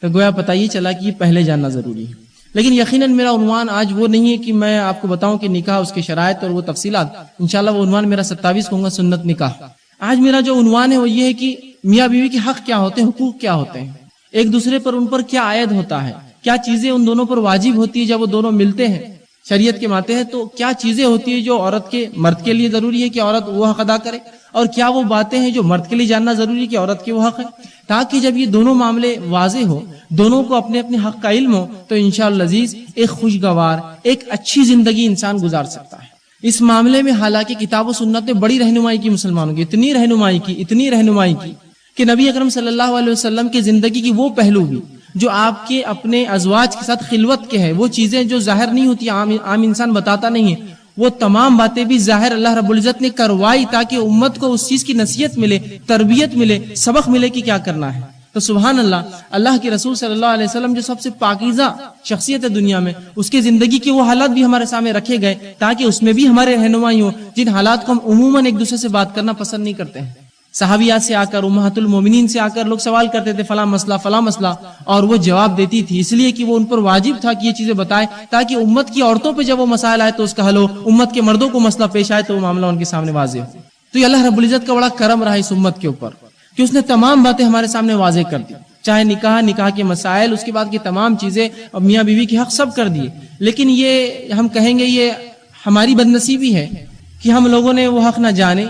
تو گویا پتہ یہ چلا کہ یہ پہلے جاننا ضروری ہے. لیکن یقیناً میرا عنوان آج وہ نہیں ہے کہ میں آپ کو بتاؤں کہ نکاح اس کے شرائط اور وہ تفصیلات. انشاءاللہ وہ عنوان میرا 27 کہوں گا سنت نکاح. آج میرا جو عنوان ہے وہ یہ ہے کہ میاں بیوی کے حق کیا ہوتے ہیں, حقوق کیا ہوتے ہیں, ایک دوسرے پر ان پر کیا عائد ہوتا ہے, کیا چیزیں ان دونوں پر واجب ہوتی ہے جب وہ دونوں ملتے ہیں شریعت کے ماتے ہیں, تو کیا چیزیں ہوتی ہیں جو عورت کے مرد کے لیے ضروری ہے کہ عورت وہ حق ادا کرے, اور کیا وہ باتیں ہیں جو مرد کے لیے جاننا ضروری ہے کہ عورت کے وہ حق ہے, تاکہ جب یہ دونوں معاملے واضح ہو, دونوں کو اپنے اپنے حق کا علم ہو, تو انشاءاللہ عزیز ایک خوشگوار ایک اچھی زندگی انسان گزار سکتا ہے. اس معاملے میں حالانکہ کتاب و سنت نے بڑی رہنمائی کی مسلمانوں کی, اتنی رہنمائی کی کہ نبی اکرم صلی اللہ علیہ وسلم کی زندگی کی وہ پہلو بھی جو آپ کے اپنے ازواج کے ساتھ خلوت کے ہے, وہ چیزیں جو ظاہر نہیں ہوتی, عام انسان بتاتا نہیں ہے, وہ تمام باتیں بھی ظاہر اللہ رب العزت نے کروائی تاکہ امت کو اس چیز کی نصیحت ملے, تربیت ملے, سبق ملے کہ کیا کرنا ہے. تو سبحان اللہ, اللہ کے رسول صلی اللہ علیہ وسلم جو سب سے پاکیزہ شخصیت ہے دنیا میں, اس کے زندگی کے وہ حالات بھی ہمارے سامنے رکھے گئے تاکہ اس میں بھی ہمارے رہنمائی ہو, جن حالات کو ہم عموماً ایک دوسرے سے بات کرنا پسند نہیں کرتے ہیں. صحابیات سے آ کر, امہات المومنین سے آ کر لوگ سوال کرتے تھے فلاں مسئلہ, اور وہ جواب دیتی تھی, اس لیے کہ وہ ان پر واجب تھا کہ یہ چیزیں بتائے تاکہ امت کی عورتوں پہ جب وہ مسائل آئے تو اس کا حل ہو, امت کے مردوں کو مسئلہ پیش آئے تو وہ معاملہ ان کے سامنے واضح ہو. تو یہ اللہ رب العزت کا بڑا کرم رہا اس امت کے اوپر کہ اس نے تمام باتیں ہمارے سامنے واضح کر دی, چاہے نکاح کے مسائل, اس کے بعد کی تمام چیزیں, اور میاں بیوی کے حق سب کر دیے. لیکن یہ ہم کہیں گے یہ ہماری بدنصیبی ہے کہ ہم لوگوں نے وہ حق نہ جانے,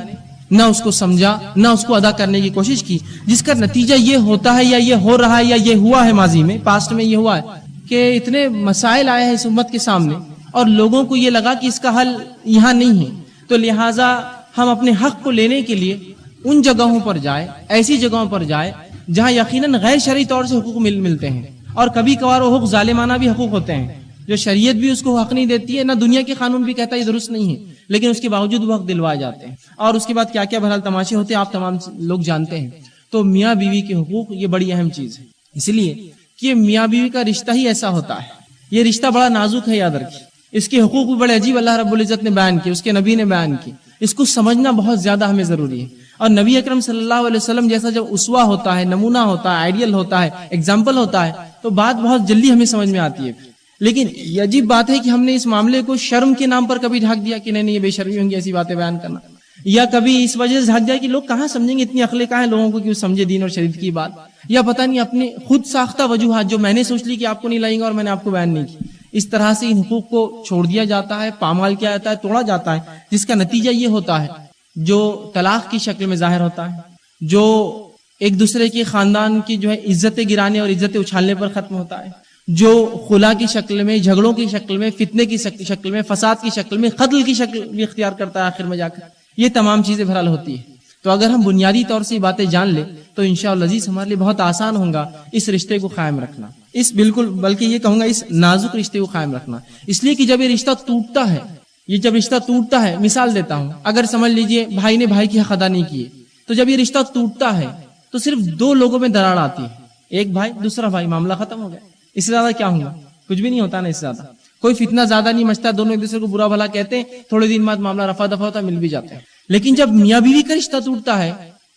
نہ اس کو سمجھا, نہ اس کو ادا کرنے کی کوشش کی, جس کا نتیجہ یہ ہوتا ہے یا یہ ہو رہا ہے یا یہ ہوا ہے ماضی میں, پاسٹ میں یہ ہوا ہے کہ اتنے مسائل آئے ہیں اس امت کے سامنے اور لوگوں کو یہ لگا کہ اس کا حل یہاں نہیں ہے, تو لہٰذا ہم اپنے حق کو لینے کے لیے ان جگہوں پر جائے, ایسی جگہوں پر جائے جہاں یقیناً غیر شرعی طور سے حقوق ملتے ہیں, اور کبھی کبھار وہ حقوق ظالمانہ بھی حقوق ہوتے ہیں جو شریعت بھی اس کو حق نہیں دیتی ہے, نہ دنیا کے قانون بھی کہتا ہے یہ درست نہیں ہے, لیکن اس کے باوجود وہ حق دلوائے جاتے ہیں. اور اس کے بعد کیا کیا بہرحال تماشے ہوتے ہیں آپ تمام لوگ جانتے ہیں. تو میاں بیوی کے حقوق یہ بڑی اہم چیز ہے, اس لیے کہ میاں بیوی کا رشتہ ہی ایسا ہوتا ہے, یہ رشتہ بڑا نازک ہے, یاد رکھیے. اس کے حقوق بھی بڑے عجیب اللہ رب العزت نے بیان کیے, اس کے نبی نے بیان کی, اس کو سمجھنا بہت زیادہ ہمیں ضروری ہے. اور نبی اکرم صلی اللہ علیہ وسلم جیسا جب اسوہ ہوتا ہے, نمونہ ہوتا ہے, آئیڈیل ہوتا ہے, ایگزامپل ہوتا ہے, تو بات بہت جلدی ہمیں سمجھ میں آتی ہے. لیکن یہ عجیب بات ہے کہ ہم نے اس معاملے کو شرم کے نام پر کبھی ڈھک دیا کہ نہیں یہ بے شرمی ہوں گی ایسی باتیں بیان کرنا, یا کبھی اس وجہ سے ڈھک دیا کہ لوگ کہاں سمجھیں گے, اتنی عقلیں کہاں ہیں لوگوں کو کہ وہ سمجھے دین اور شریعت کی بات, یا پتہ نہیں اپنے خود ساختہ وجوہات جو میں نے سوچ لی کہ آپ کو نہیں لائیں گے اور میں نے آپ کو بیان نہیں کی, اس طرح سے ان حقوق کو چھوڑ دیا جاتا ہے, پامال کیا جاتا ہے, توڑا جاتا ہے, جس کا نتیجہ یہ ہوتا ہے جو طلاق کی شکل میں ظاہر ہوتا ہے, جو ایک دوسرے کے خاندان کی جو ہے عزتیں گرانے اور عزتیں اچھالنے پر ختم ہوتا ہے, جو خلا کی شکل میں, جھگڑوں کی شکل میں, فتنے کی شکل میں, فساد کی شکل میں, قتل کی شکل بھی اختیار کرتا ہے آخر میں جا کر. یہ تمام چیزیں بہرحال ہوتی ہے. تو اگر ہم بنیادی طور سے یہ باتیں جان لیں تو انشاءاللہ عزیز ہمارے لیے بہت آسان ہوگا اس رشتے کو قائم رکھنا, اس بالکل بلکہ یہ کہوں گا اس نازک رشتے کو قائم رکھنا. اس لیے کہ جب یہ رشتہ ٹوٹتا ہے, مثال دیتا ہوں, اگر سمجھ لیجئے بھائی نے بھائی کی حق ادا نہیں کیے, تو جب یہ رشتہ ٹوٹتا ہے تو صرف دو لوگوں میں دراڑ آتی ہے, ایک بھائی دوسرا بھائی, معاملہ ختم ہو گیا. اس سے زیادہ کیا ہوگا, کچھ بھی نہیں ہوتا نا, اس سے زیادہ کوئی فتنہ زیادہ نہیں مچتا, دونوں ایک دوسرے کو برا بھلا کہتے ہیں, تھوڑے دن بعد معاملہ رفع دفع ہوتا ہے, مل بھی جاتے ہیں. لیکن جب میاں بیوی کا رشتہ ٹوٹتا ہے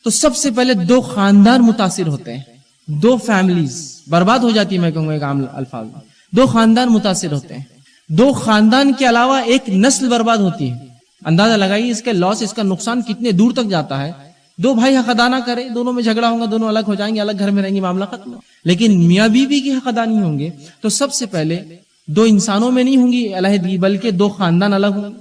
تو سب سے پہلے دو خاندان متاثر ہوتے ہیں, دو فیملیز برباد ہو جاتی ہے. میں کہوں گا ایک عام الفاظ میں, دو خاندان متاثر ہوتے ہیں, دو خاندان کے علاوہ ایک نسل برباد ہوتی ہے. اندازہ لگائیے اس کے لاس, اس کا نقصان کتنے دور تک جاتا ہے. دو بھائی حق ادا نہ کرے, دونوں میں جھگڑا ہوگا, دونوں الگ ہو جائیں گے, الگ گھر میں رہیں گے, معاملہ ختم. لیکن میاں بیوی کی حق ادا نہیں ہوں گے تو سب سے پہلے دو انسانوں میں نہیں ہوں گی علیحدگی, بلکہ دو خاندان الگ ہوں گے.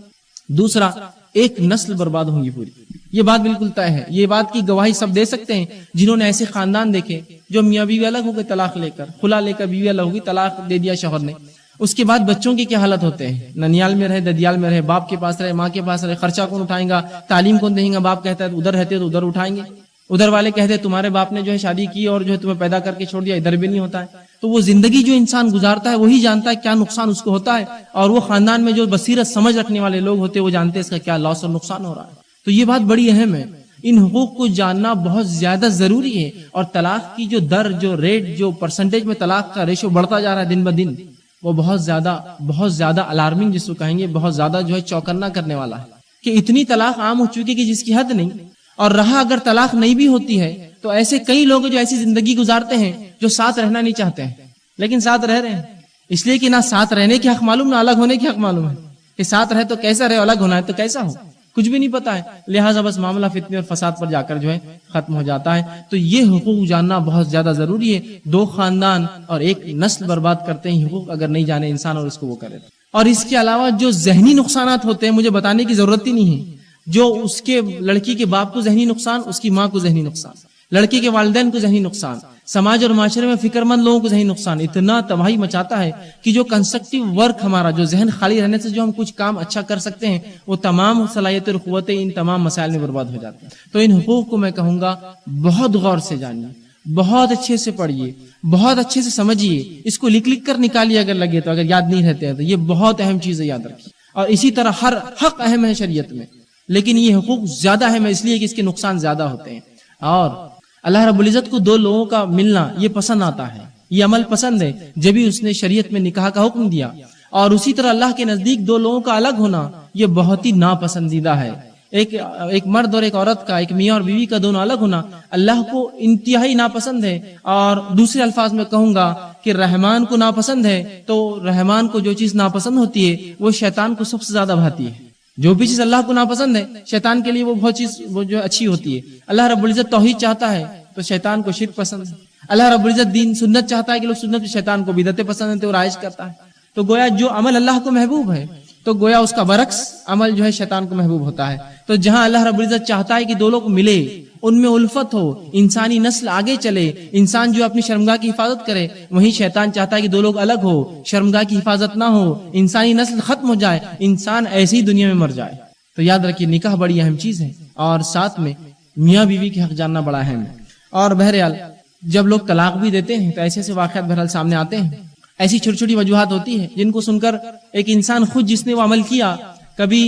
دوسرا, ایک نسل برباد ہوں گی پوری. یہ بات بالکل طے ہے. یہ بات کی گواہی سب دے سکتے ہیں جنہوں نے ایسے خاندان دیکھے جو میاں بیوی الگ ہو گئے طلاق لے کر, خلا لے کر بیوی الگ ہوگی, طلاق دے دیا شوہر نے. اس کے بعد بچوں کی کیا حالت ہوتے ہیں, ننیال میں رہے, ددیال میں رہے, باپ کے پاس رہے, ماں کے پاس رہے, خرچہ کون اٹھائیں گا, تعلیم کون دیں گا. باپ کہتا ہے ادھر رہتے تو ادھر اٹھائیں گے, ادھر والے کہتے ہیں تمہارے باپ نے جو ہے شادی کی اور جو ہے تمہیں پیدا کر کے چھوڑ دیا, ادھر بھی نہیں ہوتا ہے. تو وہ زندگی جو انسان گزارتا ہے وہی جانتا ہے کیا نقصان اس کو ہوتا ہے, اور وہ خاندان میں جو بصیرت سمجھ رکھنے والے لوگ ہوتے ہیں وہ جانتے ہیں اس کا کیا لاس اور نقصان ہو رہا ہے. تو یہ بات بڑی اہم ہے, ان حقوق کو جاننا بہت زیادہ ضروری ہے. اور طلاق کی جو در, جو ریٹ, جو پرسنٹیج میں طلاق کا ریشو بڑھتا جا رہا ہے دن بدن, وہ بہت زیادہ الارمنگ جس کو کہیں گے, بہت زیادہ جو ہے چوکنا کرنے والا ہے کہ اتنی طلاق عام ہو چکی کہ جس کی حد نہیں. اور رہا اگر طلاق نہیں بھی ہوتی ہے تو ایسے کئی لوگ جو ایسی زندگی گزارتے ہیں جو ساتھ رہنا نہیں چاہتے ہیں لیکن ساتھ رہ رہے ہیں، اس لیے کہ نہ ساتھ رہنے کے حق معلوم، نہ الگ ہونے کے حق معلوم ہے کہ ساتھ رہے تو کیسا رہے، الگ ہونا ہے تو کیسا ہو، کچھ بھی نہیں پتا ہے، لہٰذا بس معاملہ فتنے اور فساد پر جا کر جو ہے ختم ہو جاتا ہے۔ تو یہ حقوق جاننا بہت زیادہ ضروری ہے، دو خاندان اور ایک نسل برباد کرتے ہیں حقوق اگر نہیں جانے انسان اور اس کو وہ کرے۔ اور اس کے علاوہ جو ذہنی نقصانات ہوتے ہیں مجھے بتانے کی ضرورت ہی نہیں ہے، جو اس کے لڑکی کے باپ کو ذہنی نقصان، اس کی ماں کو ذہنی نقصان، لڑکی کے والدین کو ذہنی نقصان، سماج اور معاشرے میں فکر مند لوگوں کو ذہنی نقصان اتنا تباہی مچاتا ہے کہ جو کنسٹرکٹیو ورک ہمارا، جو ذہن خالی رہنے سے جو ہم کچھ کام اچھا کر سکتے ہیں، وہ تمام صلاحیتیں اور قوتیں ان تمام مسائل میں برباد ہو جاتی ہیں۔ تو ان حقوق کو میں کہوں گا بہت غور سے جانیے، بہت اچھے سے پڑھیے، بہت اچھے سے سمجھیے، اس کو لکھ کر نکالیے اگر لگے تو، اگر یاد نہیں رہتے ہیں تو یہ بہت اہم چیز ہے، یاد رکھیے۔ اور اسی طرح ہر حق اہم ہے شریعت میں، لیکن یہ حقوق زیادہ اہم ہے اس لیے کہ اس کے نقصان زیادہ ہوتے ہیں۔ اور اللہ رب العزت کو دو لوگوں کا ملنا یہ پسند آتا ہے، یہ عمل پسند ہے، جب ہی اس نے شریعت میں نکاح کا حکم دیا۔ اور اسی طرح اللہ کے نزدیک دو لوگوں کا الگ ہونا یہ بہت ہی ناپسندیدہ ہے۔ ایک مرد اور ایک عورت کا، ایک میاں اور بیوی کا دونوں الگ ہونا اللہ کو انتہائی ناپسند ہے۔ اور دوسرے الفاظ میں کہوں گا کہ رحمان کو ناپسند ہے، تو رحمان کو جو چیز ناپسند ہوتی ہے وہ شیطان کو سب سے زیادہ بھاتی ہے۔ جو بھی چیز اللہ کو ناپسند ہے شیطان کے لیے وہ بہت چیز وہ جو اچھی ہوتی ہے۔ اللہ رب العزت توحید چاہتا ہے تو شیطان کو شرک پسند ہے، اللہ رب العزت دین سنت چاہتا ہے کہ لوگ سنت، شیطان کو بدعتیں پسند ہیں تو رائج کرتا ہے۔ تو گویا جو عمل اللہ کو محبوب ہے تو گویا اس کا برعکس عمل جو ہے شیطان کو محبوب ہوتا ہے۔ تو جہاں اللہ رب العزت چاہتا ہے کہ دو لوگ ملے، ان میں الفت ہو، انسانی نسل آگے چلے، انسان جو اپنی شرمگاہ کی حفاظت کرے، وہیں شیطان چاہتا ہے کہ دو لوگ الگ ہو، شرمگاہ کی حفاظت نہ ہو، انسانی نسل ختم ہو جائے، انسان ایسی دنیا میں مر جائے۔ تو یاد رکھیے نکاح بڑی اہم چیز ہے، اور ساتھ میں میاں بیوی کے حق جاننا بڑا اہم ہے۔ اور بہرحال جب لوگ طلاق بھی دیتے ہیں تو ایسے واقعات بہرحال سامنے آتے ہیں، ایسی چھوٹی چھوٹی وجوہات ہوتی ہیں جن کو سن کر ایک انسان خود جس نے وہ عمل کیا کبھی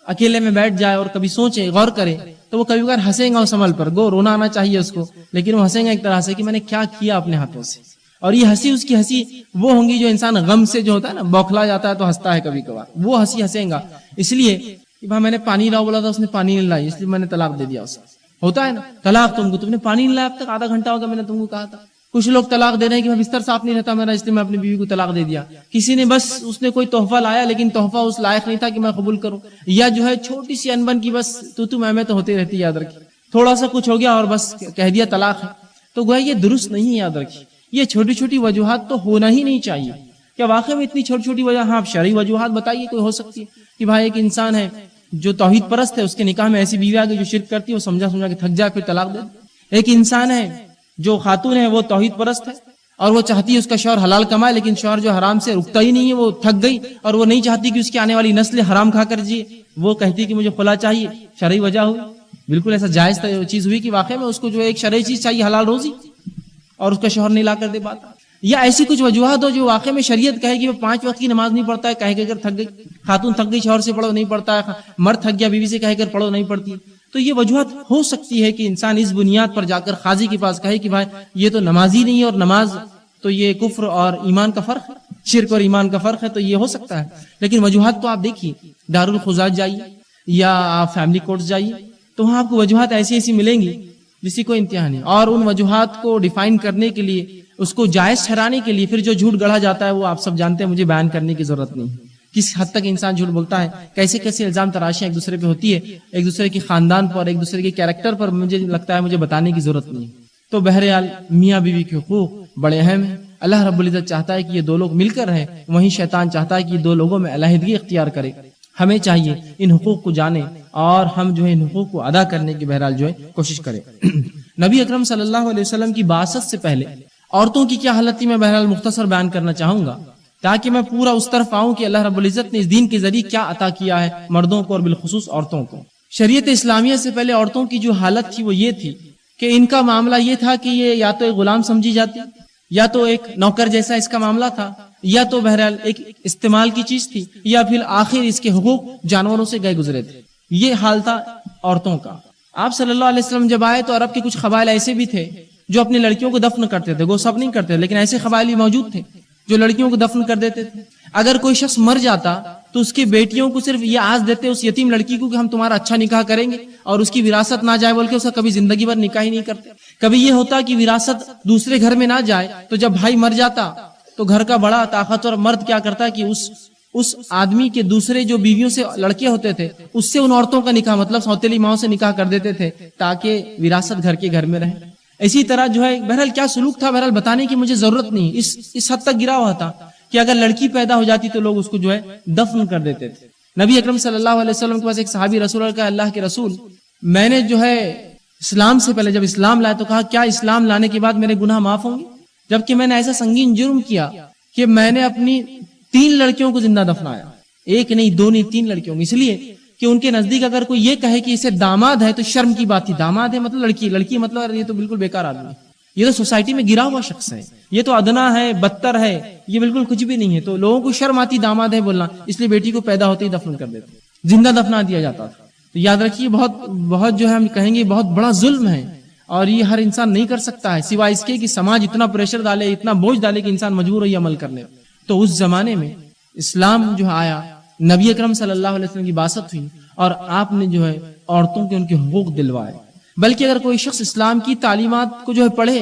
اکیلے میں بیٹھ جائے اور کبھی سوچے، غور کرے، تو وہ کبھی کبھار ہنسے گا اس عمل پر، گو رونا آنا چاہیے اس کو، لیکن وہ ہنسے گا ایک طرح سے کہ میں نے کیا کیا اپنے ہاتھوں سے۔ اور یہ ہنسی اس کی ہنسی وہ ہوں گی جو انسان غم سے جو ہوتا ہے نا بوکھلا جاتا ہے تو ہنستا ہے کبھی کبھار، وہ ہنسی ہنسے گا اس لیے کہ بھائی میں نے پانی لاؤ بولا تھا، اس نے پانی نہیں لائی، اس لیے میں نے طلاق دے دیا اسے۔ ہوتا ہے نا طلاق، تم نے پانی نہیں لایا اب تک، آدھا گھنٹہ ہوگا میں نے تم کو کہا تھا۔ کچھ لوگ طلاق دے رہے ہیں کہ میں بستر صاف نہیں رہتا میرا، اس لیے میں اپنی بیوی کو طلاق دے دیا۔ کسی نے بس اس نے کوئی تحفہ لایا لیکن تحفہ اس لائق نہیں تھا کہ میں قبول کروں، یا جو ہے چھوٹی سی انبن کی بس تو میں تو ہوتی رہتی، یاد رکھیے تھوڑا سا کچھ ہو گیا اور بس کہہ دیا طلاق ہے، تو گویا یہ درست نہیں ہے۔ یاد رکھیے یہ چھوٹی چھوٹی وجوہات تو ہونا ہی نہیں چاہیے۔ کیا واقعی میں اتنی چھوٹی چھوٹی وجہ، ہاں آپ شرعی وجوہات بتائیے کوئی ہو سکتی ہے کہ بھائی ایک انسان ہے جو توحید پرست ہے، اس کے نکاح میں ایسی بیوی آ گئی جو شرک کرتی ہے، وہ سمجھا کے تھک جائے پھر طلاق دے۔ ایک انسان ہے جو خاتون ہے وہ توحید پرست ہے اور وہ چاہتی ہے اس کا شوہر حلال کمائے، لیکن شوہر جو حرام سے رکتا ہی نہیں ہے، وہ تھک گئی اور وہ نہیں چاہتی کہ اس کی آنے والی نسل حرام کھا کر جیے، وہ کہتی کہ مجھے خلا چاہیے، شرعی وجہ ہوئی، بالکل ایسا جائز چیز ہوئی کہ واقعی میں اس کو جو ایک شرعی چیز چاہیے، حلال روزی، اور اس کا شوہر نہیں لا کر دے پاتا۔ یا ایسی کچھ وجوہات ہو جو واقعی میں شریعت کہے کہ وہ 5 وقت کی نماز نہیں پڑھتا ہے، کہہ کے اگر تھک گئی، خاتون تھک گئی شوہر سے پڑھو نہیں پڑھتا ہے، مرد تھک گیا بیوی سے کہہ کر پڑھو نہیں پڑتی، تو یہ وجوہات ہو سکتی ہے کہ انسان اس بنیاد پر جا کر قاضی کے پاس کہے کہ بھائی یہ تو نمازی نہیں ہے، اور نماز تو یہ کفر اور ایمان کا فرق ہے، شرک اور ایمان کا فرق ہے، تو یہ ہو سکتا ہے۔ لیکن وجوہات تو آپ دیکھیے، دارالخزاج جائیے یا آپ فیملی کورٹس جائیے تو وہاں آپ کو وجوہات ایسی ایسی ملیں گی جس کی کوئی انتہا نہیں، اور ان وجوہات کو ڈیفائن کرنے کے لیے، اس کو جائز ٹھہرانے کے لیے پھر جو جھوٹ گڑھا جاتا ہے وہ آپ سب جانتے ہیں، مجھے بیان کرنے کی ضرورت نہیں ہے۔ کس حد تک انسان جھوٹ بولتا ہے، کیسے کیسے الزام تراشیاں ایک دوسرے پہ ہوتی ہے، ایک دوسرے کے خاندان پر، ایک دوسرے کے کیریکٹر پر، مجھے لگتا ہے مجھے بتانے کی ضرورت نہیں۔ تو بہرحال میاں بیوی کے حقوق بڑے اہم ہیں۔ اللہ رب العزت چاہتا ہے کہ یہ دو لوگ مل کر رہیں، وہیں شیطان چاہتا ہے کہ یہ دو لوگوں میں علیحدگی اختیار کرے۔ ہمیں چاہیے ان حقوق کو جانیں اور ہم جو ہے ان حقوق کو ادا کرنے کی بہرحال جو ہے کوشش کریں۔ نبی اکرم صلی اللہ علیہ وسلم کی بعثت سے پہلے عورتوں کی کیا حالت تھی میں بہرحال مختصر بیان کرنا چاہوں گا، تاکہ میں پورا اس طرف آؤں کہ اللہ رب العزت نے اس دین کے ذریعے کیا عطا کیا ہے مردوں کو اور بالخصوص عورتوں کو۔ شریعت اسلامیہ سے پہلے عورتوں کی جو حالت تھی وہ یہ تھی کہ ان کا معاملہ یہ تھا کہ یہ یا تو ایک غلام سمجھی جاتی، یا تو ایک نوکر جیسا اس کا معاملہ تھا، یا تو بہرحال ایک استعمال کی چیز تھی، یا پھر آخر اس کے حقوق جانوروں سے گئے گزرے تھے۔ یہ حال تھا عورتوں کا۔ آپ صلی اللہ علیہ وسلم جب آئے تو عرب کے کچھ قبائل ایسے بھی تھے جو اپنی لڑکیوں کو دفن کرتے تھے، وہ سب نہیں کرتے لیکن ایسے قبائل بھی موجود تھے جو لڑکیوں کو دفن کر دیتے تھے۔ اگر کوئی شخص مر جاتا تو اس کی بیٹیوں کو صرف یہ آس دیتے اس یتیم لڑکی کو کہ ہم تمہارا اچھا نکاح کریں گے اور اس کی وراثت نہ جائے بول کے اس کا کبھی زندگی بھر نکاح ہی نہیں کرتے. کبھی یہ ہوتا کہ وراثت دوسرے گھر میں نہ جائے تو جب بھائی مر جاتا تو گھر کا بڑا طاقتور مرد کیا کرتا کہ اس آدمی کے دوسرے جو بیویوں سے لڑکے ہوتے تھے اس سے ان عورتوں کا نکاح مطلب سوتیلی ماؤں سے نکاح کر دیتے تھے تاکہ وراثت گھر کے گھر میں رہے. اسی طرح جو ہے بہرحال کیا سلوک تھا بہرحال بتانے کی مجھے ضرورت نہیں, اس حد تک گرا ہوا تھا کہ اگر لڑکی پیدا ہو جاتی تو لوگ اس کو جو ہے دفن کر دیتے تھے. نبی اکرم صلی اللہ علیہ وسلم کے پاس ایک صحابی رسول اللہ کا اللہ کے رسول میں نے جو ہے اسلام سے پہلے جب اسلام لایا تو کہا کیا اسلام لانے کے بعد میرے گناہ معاف ہوں گے, جبکہ میں نے ایسا سنگین جرم کیا کہ میں نے اپنی 3 لڑکیوں کو زندہ دفنایا, 1 نہیں 2 نہیں 3 لڑکیوں کو, اس لیے کہ ان کے نزدیک اگر کوئی یہ کہے کہ اسے داماد ہے تو شرم کی بات تھی. داماد ہے مطلب لڑکی مطلب یہ تو بالکل بیکار آدمی ہے, یہ تو سوسائٹی میں گرا ہوا شخص ہے, یہ تو ادنا ہے بدتر ہے, یہ بالکل کچھ بھی نہیں ہے. تو لوگوں کو شرم آتی داماد ہے بولنا, اس لیے بیٹی کو پیدا ہوتے ہی دفن کر دیتے, زندہ دفنا دیا جاتا تھا. تو یاد رکھیے بہت جو ہے ہم کہیں گے بہت بڑا ظلم ہے اور یہ ہر انسان نہیں کر سکتا ہے سوائے اس کے کہ سماج اتنا پریشر ڈالے اتنا بوجھ ڈالے کہ انسان مجبور ہو یہ عمل کرنے. تو اس زمانے میں اسلام جو آیا, نبی اکرم صلی اللہ علیہ وسلم کی بعثت ہوئی اور آپ نے جو ہے عورتوں کے ان کے حقوق دلوائے. بلکہ اگر کوئی شخص اسلام کی تعلیمات کو جو ہے پڑھے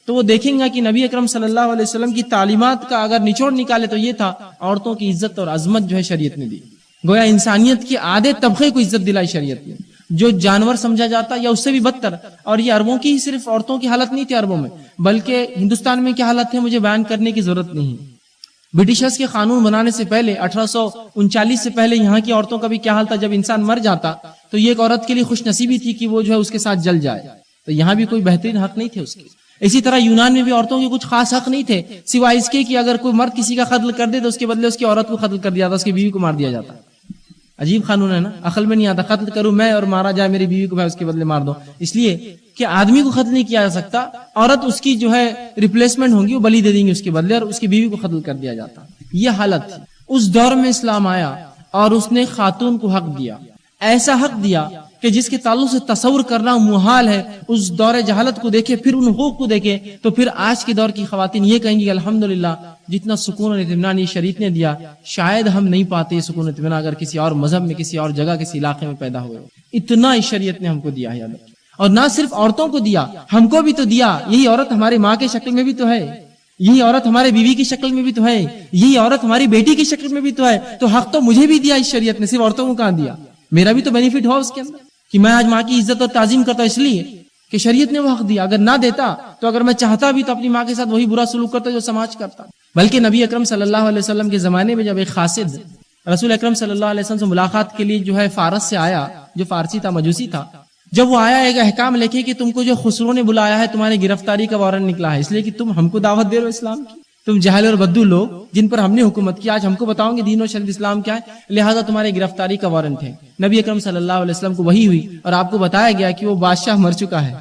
تو وہ دیکھیں گا کہ نبی اکرم صلی اللہ علیہ وسلم کی تعلیمات کا اگر نچوڑ نکالے تو یہ تھا عورتوں کی عزت اور عظمت جو ہے شریعت نے دی. گویا انسانیت کے آدھے طبقے کو عزت دلائی شریعت نے, جو جانور سمجھا جاتا یا اس سے بھی بدتر. اور یہ عربوں کی صرف عورتوں کی حالت نہیں تھی عربوں میں, بلکہ ہندوستان میں کیا حالت ہے مجھے بیان کرنے کی ضرورت نہیں. برٹشرز کے قانون بنانے سے پہلے 1839 سے پہلے یہاں کی عورتوں کا بھی کیا حال تھا. جب انسان مر جاتا تو یہ ایک عورت کے لیے خوش نصیبی تھی کہ وہ جو ہے اس کے ساتھ جل جائے. تو یہاں بھی کوئی بہترین حق نہیں تھے اس کے. اسی طرح یونان میں بھی عورتوں کے کچھ خاص حق نہیں تھے سوائے اس کے کہ اگر کوئی مرد کسی کا قتل کر دے تو اس کے بدلے اس کی عورت کو قتل کر دیا جاتا, اس کی بیوی کو مار دیا جاتا. عجیب قانون ہے نا, عقل میں نہیں آتا. قتل کروں میں اور مارا جائے میری بیوی کو, میں اس کے بدلے مار دو. اس لیے کہ آدمی کو قتل نہیں کیا جا سکتا, عورت اس کی جو ہے ریپلیسمنٹ ہوگی, وہ بلی دے دیں گے اس کے بدلے, اور اس کی بیوی کو قتل کر دیا جاتا. یہ حالت تھی. اس دور میں اسلام آیا اور اس نے خاتون کو حق دیا, ایسا حق دیا کہ جس کے تعلق سے تصور کرنا محال ہے. اس دور جہالت کو دیکھے, پھر ان حقوق کو دیکھے, تو پھر آج کے دور کی خواتین یہ کہیں گی کہ الحمدللہ جتنا سکون اور اطمینان یہ شریعت نے دیا شاید ہم نہیں پاتے یہ سکون اور اطمینان اگر کسی اور مذہب میں کسی اور جگہ کسی علاقے میں پیدا ہوئے. اتنا اس شریعت نے ہم کو دیا ہے, اور نہ صرف عورتوں کو دیا, ہم کو بھی تو دیا. یہی عورت ہمارے ماں کے شکل میں بھی تو ہے, یہی عورت ہمارے بیوی کی شکل میں بھی تو ہے, یہی عورت ہماری بیٹی کی شکل میں بھی تو ہے. تو حق تو مجھے بھی دیا اس شریعت نے, صرف عورتوں کو کہاں دیا. میرا بھی تو بینیفٹ ہوا اس کے اندر کہ میں آج ماں کی عزت اور تعظیم کرتا اس لیے کہ شریعت نے وہ حق دیا. اگر نہ دیتا تو اگر میں چاہتا بھی تو اپنی ماں کے ساتھ وہی برا سلوک کرتا جو سماج کرتا. بلکہ نبی اکرم صلی اللہ علیہ وسلم کے زمانے میں جب ایک قاصد رسول اکرم صلی اللہ علیہ وسلم سے ملاقات کے لیے جو ہے فارس سے آیا, جو فارسی تھا مجوسی تھا, جب وہ آیا ایک احکام لکھے کہ تم کو جو خسرو نے بلایا ہے, تمہاری گرفتاری کا وارنٹ نکلا ہے, اس لیے کہ تم ہم کو دعوت دے رہے ہو اسلام کی. تم جاہل اور بدو لوگ جن پر ہم نے حکومت کی, آج ہم کو بتاؤ گے دین و شریعت اسلام کیا ہے, لہذا تمہاری گرفتاری کا وارنٹ ہے. نبی اکرم صلی اللہ علیہ وسلم کو وحی ہوئی اور آپ کو بتایا گیا کہ وہ بادشاہ مر چکا ہے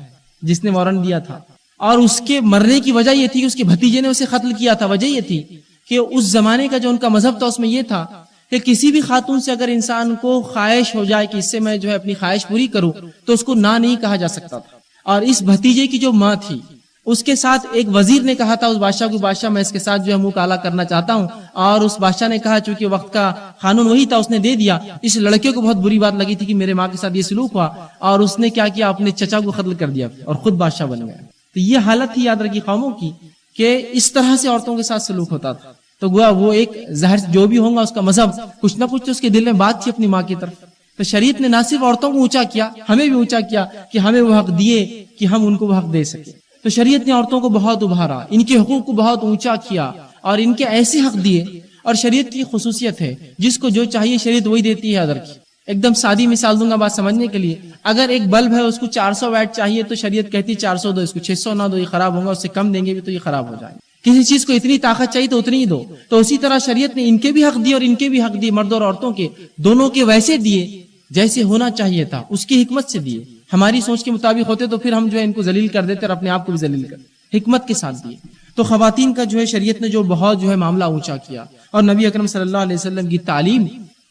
جس نے وارنٹ دیا تھا, اور اس کے مرنے کی وجہ یہ تھی کہ اس کے بھتیجے نے اسے قتل کیا تھا. وجہ یہ تھی کہ اس زمانے کا جو ان کا مذہب تھا اس میں یہ تھا کہ کسی بھی خاتون سے اگر انسان کو خواہش ہو جائے کہ اس سے میں جو ہے اپنی خواہش پوری کروں تو اس کو نہ نہیں کہا جا سکتا تھا. اور اس بھتیجے کی جو ماں تھی اس کے ساتھ ایک وزیر نے کہا تھا اس بادشاہ کو, بادشاہ میں اس کے ساتھ جو ہے منہ کالا کرنا چاہتا ہوں, اور اس بادشاہ نے کہا چونکہ وقت کا قانون وہی تھا اس نے دے دیا. اس لڑکے کو بہت بری بات لگی تھی کہ میرے ماں کے ساتھ یہ سلوک ہوا, اور اس نے کیا کیا اپنے چچا کو قتل کر دیا اور خود بادشاہ بن گیا. تو یہ حالت تھی یاد رکھی قوموں کی کہ اس طرح سے عورتوں کے ساتھ سلوک ہوتا تھا. تو گویا وہ ایک ظاہر جو بھی ہوگا اس کا مذہب کچھ نہ کچھ تو اس کے دل میں بات تھی اپنی ماں کی طرف. تو شریعت نے نہ صرف عورتوں کو اونچا کیا, ہمیں بھی اونچا کیا کہ ہمیں وہ حق دیے کہ ہم ان کو وہ حق دے سکیں. تو شریعت نے عورتوں کو بہت ابھارا, ان کے حقوق کو بہت اونچا کیا اور ان کے ایسے حق دیے. اور شریعت کی خصوصیت ہے جس کو جو چاہیے شریعت وہی دیتی ہے. ادر کی ایک دم سادی مثال دوں گا بات سمجھنے کے لیے. اگر ایک بلب ہے اس کو 400 واٹ چاہیے تو شریعت کہتی 400 دو, اس کو 600 نہ دو, یہ خراب ہوگا. اس سے کم دیں گے بھی تو یہ خراب ہو جائے. کسی چیز کو اتنی طاقت چاہیے تو اتنی ہی دو. تو اسی طرح شریعت نے ان کے بھی حق دیے اور ان کے بھی حق دیے, مرد اور عورتوں کے دونوں کے ویسے دیے جیسے ہونا چاہیے تھا, اس کی حکمت سے دیے. ہماری سوچ کے مطابق ہوتے تو پھر ہم جو ہے ان کو ذلیل کر دیتے اور اپنے آپ کو بھی ذلیل کر, حکمت کے ساتھ دیے. تو خواتین کا جو ہے شریعت نے جو بہت جو ہے معاملہ اونچا کیا, اور نبی اکرم صلی اللہ علیہ وسلم کی تعلیم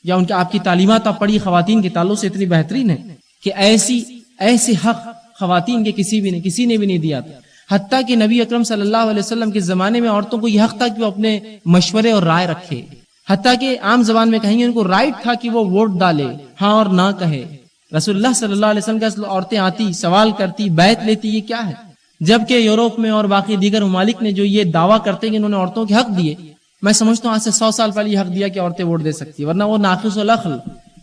یا ان کے آپ کی تعلیمات آپ پڑھی خواتین کے تعلق سے اتنی بہترین ہے کہ ایسے حق خواتین کے کسی نے بھی نہیں دیا تھا. حتیٰ کہ نبی اکرم صلی اللہ علیہ وسلم کے زمانے میں عورتوں کو یہ حق تھا کہ وہ اپنے مشورے اور رائے رکھے. حتیٰ کہ عام زبان میں کہیں گے ان کو رائٹ تھا کہ وہ ووٹ ڈالے، ہاں اور نہ کہے۔ رسول اللہ صلی اللہ علیہ وسلم کا عورتیں آتی، سوال کرتی، بیعت لیتی، یہ کیا ہے؟ جبکہ یورپ میں اور باقی دیگر ممالک نے جو یہ دعویٰ کرتے کہ انہوں نے عورتوں کے حق دیے، میں سمجھتا ہوں آج سے 100 سال پہلے یہ حق دیا کہ عورتیں ووٹ دے سکتی، ورنہ وہ ناقص العقل،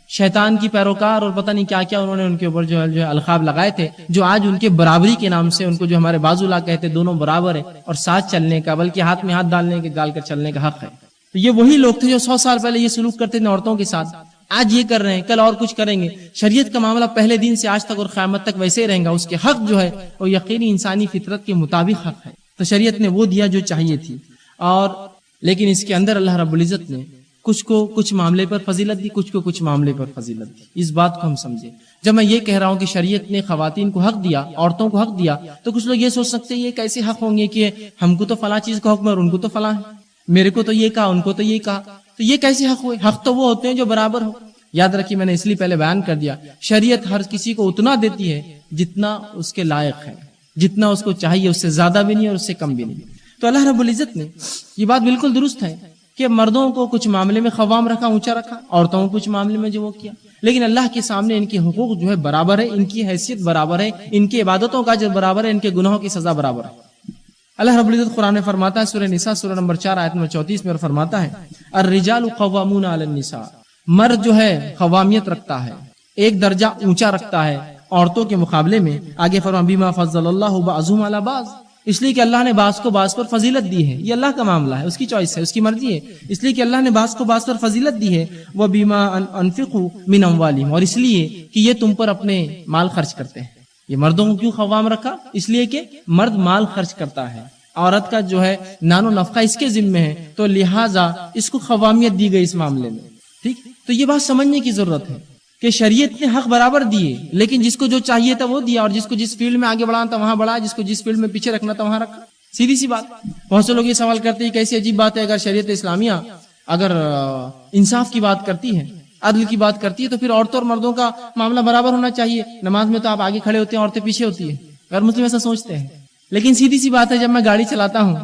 شیطان کی پیروکار اور پتہ نہیں کیا کیا انہوں نے ان کے اوپر جو ہے القاب لگائے تھے، جو آج ان کے برابری کے نام سے ان کو جو ہمارے بازو لا کہتے دونوں برابر ہیں اور ساتھ چلنے کا، بلکہ ہاتھ میں ہاتھ ڈال کر چلنے کا حق ہے۔ تو یہ وہی لوگ تھے جو 100 سال پہلے یہ سلوک کرتے تھے عورتوں کے ساتھ، آج یہ کر رہے ہیں، کل اور کچھ کریں گے۔ شریعت کا معاملہ پہلے دن سے آج تک اور قیامت تک ویسے ہی رہے گا، اس کے حق جو ہے وہ یقینی انسانی فطرت کے مطابق حق ہے۔ تو شریعت نے وہ دیا جو چاہیے تھی، اور لیکن اس کے اندر اللہ رب العزت نے کچھ کو کچھ معاملے پر فضیلت دی، کچھ کو کچھ معاملے پر فضیلت دی۔ اس بات کو ہم سمجھیں۔ جب میں یہ کہہ رہا ہوں کہ شریعت نے خواتین کو حق دیا، عورتوں کو حق دیا، تو کچھ لوگ یہ سوچ سکتے ہیں یہ کیسے حق ہوں گے کہ ہم کو تو فلاں چیز کا حکم ہے اور ان کو تو فلاں ہے، میرے کو تو یہ کہا، ان کو تو یہ کہا، تو یہ کیسے حق ہوئے؟ حق تو وہ ہوتے ہیں جو برابر ہو۔ یاد رکھیے، میں نے اس لیے پہلے بیان کر دیا، شریعت ہر کسی کو اتنا دیتی ہے جتنا اس کے لائق ہے، جتنا اس کو چاہیے، اس سے زیادہ بھی نہیں اور اس سے کم بھی نہیں۔ تو اللہ رب العزت نے یہ بات بالکل درست ہے کہ مردوں کو کچھ معاملے میں قوام رکھا، اونچا رکھا، عورتوں کو کچھ معاملے میں جو وہ کیا، لیکن اللہ کے سامنے ان کے حقوق جو ہے برابر ہے، ان کی حیثیت برابر ہے، ان کی عبادتوں کا اجر برابر ہے، ان کے گناہوں کی سزا برابر ہے۔ اللہ رب العزت قرآن میں فرماتا ہے، سورہ نساء سورہ نمبر 4 آیت نمبر 34 میں فرماتا ہے، الرجال قوامون علی النساء، مرد جو ہے قوامیت رکھتا ہے، ایک درجہ اونچا رکھتا ہے عورتوں کے مقابلے میں۔ آگے فرمایا بما فضل اللہ بعضهم علی بعض، اس لیے کہ اللہ نے بعض کو بعض پر فضیلت دی ہے، یہ اللہ کا معاملہ ہے، اس کی چوائس ہے، اس کی مرضی ہے، اس لیے کہ اللہ نے بعض کو بعض پر فضیلت دی ہے۔ وبما انفقوا من اموالهم، اور اس لیے کہ یہ تم پر اپنے مال خرچ کرتے ہیں۔ یہ مردوں کو کیوں قوام رکھا؟ اس لیے کہ مرد مال خرچ کرتا ہے، عورت کا جو ہے نان و نفقہ اس کے ذمہ ہے، تو لہٰذا اس کو قوامیت دی گئی اس معاملے میں۔ ٹھیک، تو یہ بات سمجھنے کی ضرورت ہے کہ شریعت نے حق برابر دیے، لیکن جس کو جو چاہیے تھا وہ دیا، اور جس کو جس فیلڈ میں آگے بڑھانا تھا وہاں بڑھا، جس کو جس فیلڈ میں پیچھے رکھنا تھا وہاں رکھا۔ سیدھی سی بات۔ بہت سے لوگ یہ سوال کرتے ہیں کیسی عجیب بات ہے، اگر شریعت اسلامیہ اگر انصاف کی بات کرتی ہے، عدل کی بات کرتی ہے، تو پھر عورتوں اور مردوں کا معاملہ برابر ہونا چاہیے۔ نماز میں تو آپ آگے کھڑے ہوتے ہیں، عورتیں پیچھے ہوتی ہیں، غیر مسلم ایسا سوچتے ہیں، لیکن سیدھی سی بات ہے، جب میں گاڑی چلاتا ہوں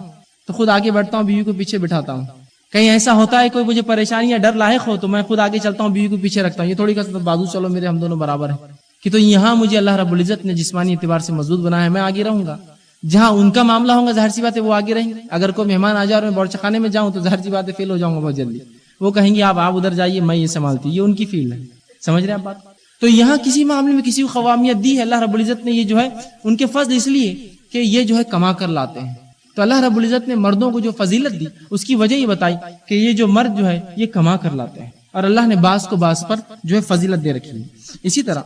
تو خود آگے بڑھتا ہوں، بیوی کو پیچھے بٹھاتا ہوں۔ کہیں ایسا ہوتا ہے کوئی مجھے پریشانی یا ڈر لاحق ہو تو میں خود آگے چلتا ہوں، بیوی کو پیچھے رکھتا ہوں، یہ تھوڑی کا بازو چلو میرے ہم دونوں برابر ہیں کہ تو یہاں مجھے اللہ رب العزت نے جسمانی اعتبار سے مضبوط بنایا ہے، میں آگے رہوں گا۔ جہاں ان کا معاملہ ہوگا ظاہر سی بات ہے وہ آگے رہیں گے۔ اگر کوئی مہمان آ جائے اور میں باورچی خانے میں جاؤں تو ظاہر سی بات ہے فیل ہو جاؤں گا بہت جلدی، وہ کہیں گے آپ ادھر جائیے، میں یہ سنبھالتی، یہ ان کی فیلڈ ہے۔ سمجھ رہے ہیں آپ بات؟ تو یہاں کسی معاملے میں کسی کو قوامیت دی ہے اللہ رب العزت نے، یہ جو ہے ان کے فضل اس لیے کہ یہ جو ہے کما کر لاتے ہیں۔ تو اللہ رب العزت نے مردوں کو جو فضیلت دی اس کی وجہ یہ بتائی کہ یہ جو مرد جو ہے یہ کما کر لاتے ہیں، اور اللہ نے بعض کو بعض پر جو ہے فضیلت دے رکھی ہے۔ اسی طرح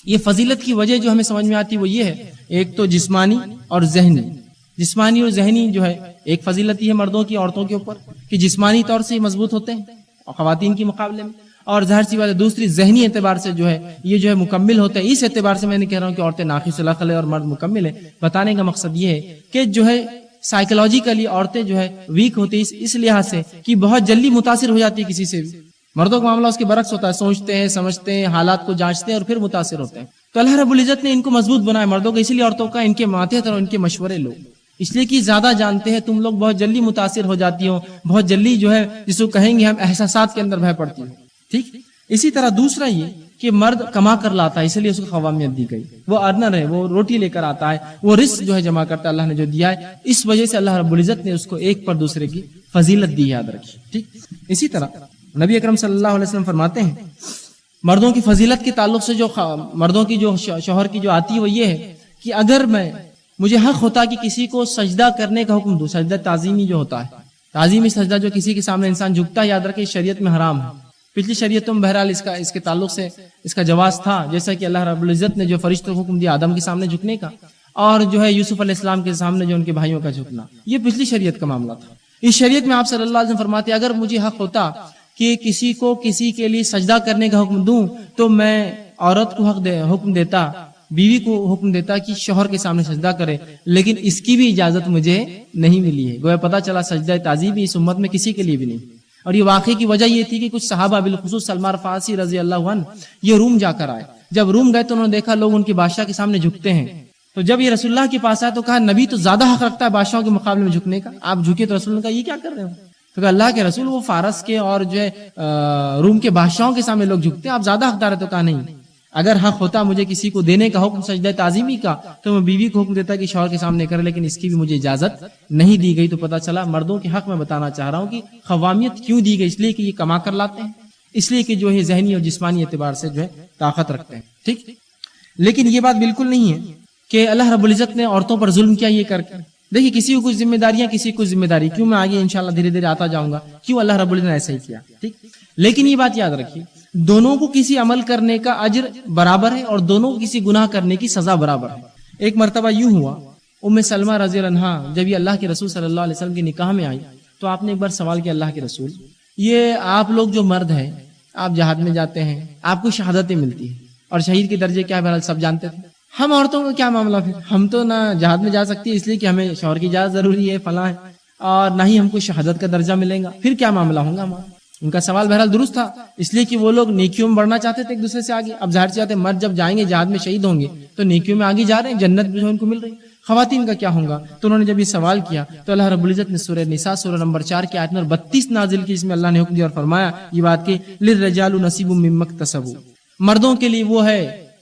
یہ فضیلت کی وجہ جو ہمیں سمجھ میں آتی وہ یہ ہے، ایک تو جسمانی اور ذہنی۔ جسمانی اور ذہنی جو ہے ایک فضیلت یہ ہے مردوں کی عورتوں کے اوپر کہ جسمانی طور سے مضبوط ہوتے ہیں اور خواتین کے مقابلے میں، اور ظاہر سی بات ہے دوسری ذہنی اعتبار سے جو ہے یہ جو ہے مکمل ہوتے ہیں۔ اس اعتبار سے میں نے کہہ رہا ہوں کہ عورتیں ناقص العقل ہے اور مرد مکمل ہے۔ بتانے کا مقصد یہ ہے کہ جو ہے سائیکولوجیکلی عورتیں جو ہے ویک ہوتی ہے اس لحاظ سے کہ بہت جلدی متاثر ہو جاتی ہے کسی سے بھی۔ مردوں کا معاملہ اس کے برعکس ہوتا ہے، سوچتے ہیں، سمجھتے ہیں، حالات کو جانچتے ہیں اور پھر متاثر ہوتے ہیں۔ تو اللہ رب العزت نے ان کو مضبوط بنایا مردوں کو، اسی لیے عورتوں کا ان کے ماتحت اور ان کے مشورے لو، اس لیے کہ زیادہ جانتے ہیں، تم لوگ بہت جلدی متاثر ہو جاتی ہو، بہت جلدی جو ہے جس کو کہیں گے ہم احساسات کے اندر بہہ پڑتی ہو۔ ٹھیک، اسی طرح دوسرا یہ کہ مرد کما کر لاتا ہے، اس لیے اس کو قوامیت دی گئی، وہ ارنر ہے، وہ روٹی لے کر آتا ہے، وہ رزق جو ہے جمع کرتا ہے، اللہ نے جو دیا ہے، اس وجہ سے اللہ رب العزت نے اس کو ایک پر دوسرے کی فضیلت دی، یاد رکھیے۔ ٹھیک، اسی طرح نبی اکرم صلی اللہ علیہ وسلم فرماتے ہیں مردوں کی فضیلت کے تعلق سے جو مردوں کی جو شوہر کی جو آتی ہے وہ یہ ہے کہ اگر مجھے حق ہوتا کہ کسی کو سجدہ کرنے کا حکم دوں، سجدہ تعظیمی جو ہوتا ہے، تعظیمی سجدہ جو کسی کے سامنے انسان جھکتا ہے، یاد رکھے شریعت میں حرام ہے۔ پچھلی شریعتوں میں بہرحال اس کے تعلق سے اس کا جواز تھا، جیسا کہ اللہ رب العزت نے جو فرشتوں کو حکم دیا آدم کے سامنے جھکنے کا، اور جو ہے یوسف علیہ السلام کے سامنے جو ان کے بھائیوں کا جھکنا، یہ پچھلی شریعت کا معاملہ تھا۔ اس شریعت میں آپ صلی اللہ علیہ وسلم فرماتے اگر مجھے حق ہوتا کہ کسی کو کسی کے لیے سجدہ کرنے کا حکم دوں تو میں عورت کو حکم دیتا، بیوی کو حکم دیتا کہ شوہر کے سامنے سجدہ کرے، لیکن اس کی بھی اجازت مجھے نہیں ملی ہے۔ گویا پتہ چلا سجدہ تعظیم اس امت میں کسی کے لیے بھی نہیں۔ اور یہ واقعے کی وجہ یہ تھی کہ کچھ صحابہ بالخصوص سلمان فارسی رضی اللہ عنہ یہ روم جا کر آئے، جب روم گئے تو انہوں نے دیکھا لوگ ان کے بادشاہ کے سامنے جھکتے ہیں، تو جب یہ رسول اللہ کے پاس آئے تو کہا نبی تو زیادہ حق رکھتا ہے بادشاہوں کے مقابلے میں جھکنے کا، آپ جھکے تو رسول اللہ کا یہ کیا کر رہے ہو؟ تو کہ اللہ کے رسول وہ فارس کے اور جو ہے روم کے بادشاہوں کے سامنے لوگ جھکتے ہیں، آپ زیادہ حقدار ہے. تو کہا نہیں، اگر حق ہوتا مجھے کسی کو دینے کا حکم سجدہ تعظیمی کا تو میں بیوی کو حکم دیتا کہ شوہر کے سامنے کرے، لیکن اس کی بھی مجھے اجازت نہیں دی گئی. تو پتہ چلا مردوں کے حق میں بتانا چاہ رہا ہوں کہ قوامیت کیوں دی گئی، اس لیے کہ یہ کما کر لاتے ہیں، اس لیے کہ جو ہے ذہنی اور جسمانی اعتبار سے جو ہے طاقت رکھتے ہیں. ٹھیک، لیکن یہ بات بالکل نہیں ہے کہ اللہ رب العزت نے عورتوں پر ظلم کیا یہ کر کے. دیکھیے کسی کو کچھ ذمہ داریاں، کسی کو ذمہ داری، کیوں میں آگے انشاءاللہ دھیرے دھیرے آتا جاؤں گا کیوں اللہ رب العزت نے ایسا ہی کیا. ٹھیک، لیکن یہ بات یاد رکھیے دونوں کو کسی عمل کرنے کا اجر برابر ہے اور دونوں کو کسی گناہ کرنے کی سزا برابر ہے. ایک مرتبہ یوں ہوا، ام سلمہ رضی اللہ عنہا جب یہ اللہ کے رسول صلی اللہ علیہ وسلم کے نکاح میں آئی تو آپ نے ایک بار سوال کیا، اللہ کے رسول یہ آپ لوگ جو مرد ہیں آپ جہاد میں جاتے ہیں، آپ کو شہادتیں ملتی ہیں اور شہید کے درجے کیا ہے بہرحال سب جانتے تھے، ہم عورتوں کا کیا معاملہ؟ پھر ہم تو نہ جہاد میں جا سکتی اس لیے کہ ہمیں شوہر کی اجازت ضروری ہے فلاں ہے، اور نہ ہی ہم کو شہادت کا درجہ ملے گا، پھر کیا معاملہ ہوگا ہمارا؟ ان کا سوال بہرحال درست تھا، اس لیے کہ وہ لوگ نیکیوں میں بڑھنا چاہتے تھے ایک دوسرے سے آگے. اب ظاہر سی بات ہے مرد جب جائیں گے جہاد میں شہید ہوں گے تو نیکیوں میں آگے جا رہے ہیں، جنت بھی ان کو مل رہی. خواتین کا کیا ہوگا؟ تو انہوں نے جب یہ سوال کیا تو اللہ رب العزت نے سورہ نساء سورہ نمبر 4 کی آیت نمبر 32 نازل کی، اس میں اللہ نے حکم دیا اور فرمایا یہ بات کہ للرجال نصیب مما اکتسبوا، مردوں کے لیے وہ ہے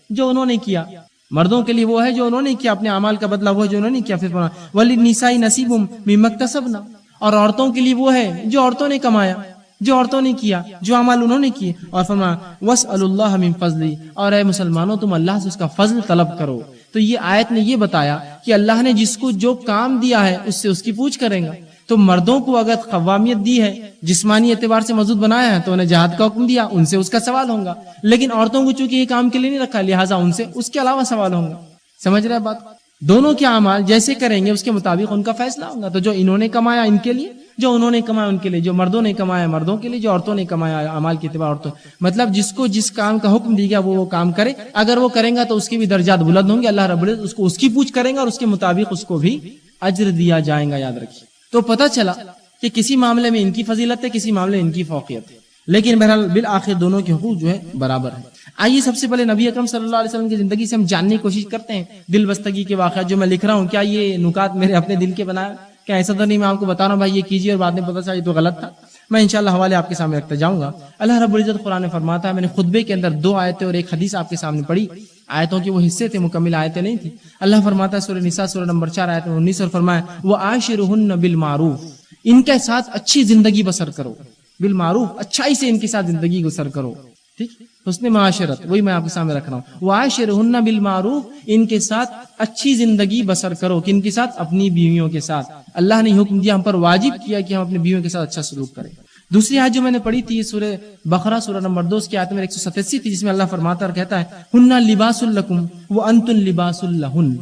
جو انہوں نے کیا، مردوں کے لیے وہ ہے جو انہوں نے کیا، اپنے اعمال کا بدلہ وہ ہے جو انہوں نے کیا. پھر فرمایا وللنساء نصیب مما اکتسبنا، اور عورتوں کے لیے وہ ہے جو عورتوں نے کمایا، جو عورتوں نے کیا، جو اعمال انہوں نے کیے. اور فرمایا واسألوا اللہ من فضلہ، اور اے مسلمانوں تم اللہ سے اس کا فضل طلب کرو. تو یہ آیت نے یہ بتایا کہ اللہ نے جس کو جو کام دیا ہے اس سے اس کی پوچھ کریں گا. تو مردوں کو اگر قوامیت دی ہے، جسمانی اعتبار سے مضبوط بنایا ہے تو انہیں جہاد کا حکم دیا، ان سے اس کا سوال ہوگا. لیکن عورتوں کو چونکہ یہ کام کے لیے نہیں رکھا لہٰذا ان سے اس کے علاوہ سوال ہوگا. سمجھ رہے بات؟ دونوں کے اعمال جیسے کریں گے اس کے مطابق ان کا فیصلہ ہوگا. تو جو انہوں نے کمایا ان کے لیے، جو انہوں نے کمایا ان کے لیے، جو مردوں نے کمایا مردوں کے لیے، جو عورتوں نے کمایا اعمال کے اعتبار عورتوں، مطلب جس کو جس کام کا حکم دی گیا وہ کام کرے. اگر وہ کریں گا تو اس کے بھی درجات بلند ہوں گے، اللہ رب العزت اس کو اس کی پوچھ کریں گا اور اس کے مطابق اس کو بھی اجر دیا جائے گا. یاد رکھیے. تو پتہ چلا کہ کسی معاملے میں ان کی فضیلت ہے، کسی معاملے میں ان کی فوقیت ہے، لیکن بہرحال بالآخر دونوں کے حقوق جو ہے برابر ہیں. آئیے سب سے پہلے نبی اکرم صلی اللہ علیہ وسلم کی زندگی سے ہم جاننے کی کوشش کرتے ہیں. دل بستگی کے واقعات جو میں لکھ رہا ہوں، کیا یہ نکات میرے اپنے دل کے بنایا؟ کیا ایسا تو نہیں میں آپ کو بتا رہا ہوں بھائی یہ کیجیے اور بعد میں پتہ چلا یہ تو غلط تھا؟ میں انشاءاللہ حوالے آپ کے سامنے رکھتا جاؤں گا. اللہ رب العزت قرآن فرماتا ہے، میں نے خطبے کے اندر 2 آیتیں اور ایک حدیث آپ کے سامنے پڑھی. آیتوں کے وہ حصے تھے، مکمل آیتیں نہیں تھی. اللہ فرماتا ہے سورہ نساء سورہ نمبر 4 آیت 19 اور فرمایا وَعَاشِرُهُنَّ بِالْمَعْرُوفِ، ان کے ساتھ اچھی زندگی بسر کرو. بالمعروف، اچھائی سے ان کے ساتھ زندگی بسر کرو. ٹھیک، حسن معاشرت وہی میں آپ کے سامنے رکھ رہا ہوں. وَعَاشِرُهُنَّ بِالْمَعْرُوفِ، ان کے ساتھ اچھی زندگی بسر کرو. کن کے ساتھ؟ اپنی بیویوں کے ساتھ. اللہ نے حکم دیا، ہم پر واجب کیا کہ ہم اپنی بیویوں کے ساتھ اچھا سلوک کریں. دوسری آیت جو میں نے پڑھی تھی سورہ بقرہ سورہ نمبر 2 کی آیت میں 187 تھی، جس میں اللہ فرماتا اور کہتا ہے ہن لباس لکم وانتم لباس لہن،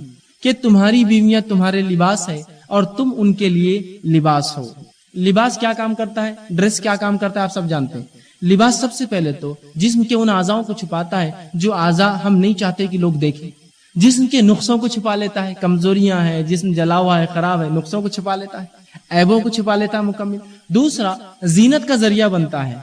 کہ تمہاری بیویاں تمہارے لباس ہے اور تم ان کے لیے لباس ہو. لباس کیا کام کرتا ہے؟ ڈریس کیا کام کرتا ہے آپ سب جانتے ہیں. لباس سب سے پہلے تو جسم کے ان اعضاءوں کو چھپاتا ہے جو اعضاء ہم نہیں چاہتے کہ لوگ دیکھیں. جسم کے نقصوں کو چھپا لیتا ہے، کمزوریاں ہیں، جسم جلا ہوا ہے، خراب ہے، نقصوں کو چھپا لیتا ہے، عیبوں کو چھپا لیتا ہے مکمل. دوسرا زینت کا ذریعہ بنتا ہے،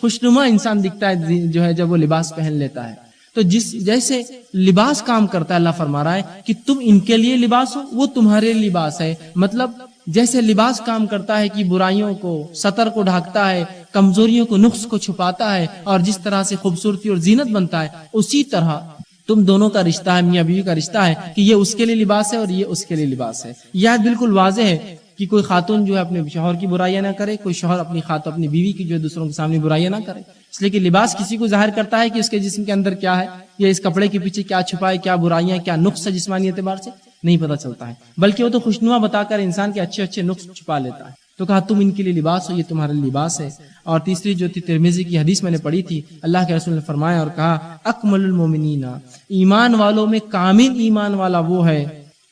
خوشنما انسان دکھتا ہے جو ہے جب وہ لباس پہن لیتا ہے. تو جیسے لباس کام کرتا ہے، اللہ فرما رہا ہے کہ تم ان کے لیے لباس ہو، وہ تمہارے لباس ہے. مطلب جیسے لباس کام کرتا ہے کہ برائیوں کو، سطر کو ڈھانکتا ہے، کمزوریوں کو، نقص کو چھپاتا ہے، اور جس طرح سے خوبصورتی اور زینت بنتا ہے، اسی طرح تم دونوں کا رشتہ ہے، میاں بیوی کا رشتہ ہے کہ یہ اس کے لیے لباس ہے اور یہ اس کے لیے لباس ہے. یہ بالکل واضح ہے کہ کوئی خاتون جو ہے اپنے شوہر کی برائیاں نہ کرے، کوئی شوہر اپنی بیوی کی جو ہے دوسروں کے سامنے برائیاں نہ کرے. اس لیے کہ لباس کسی کو ظاہر کرتا ہے کہ اس کے جسم کے اندر کیا ہے، یا اس کپڑے کے پیچھے کیا چھپا ہے، کیا برائیاں، کیا نقص ہے جسمانی اعتبار سے نہیں پتہ چلتا ہے، بلکہ وہ تو خوشنما بتا کر انسان کے اچھے اچھے نقص چھپا لیتا ہے. تو کہا تم ان کے لیے لباس ہو، یہ تمہارا لباس ہے. اور تیسری جو تھی ترمذی کی حدیث میں نے پڑھی تھی، اللہ کے رسول نے فرمایا اور کہا اکمل المومنین، ایمان والوں میں کامل ایمان والا وہ ہے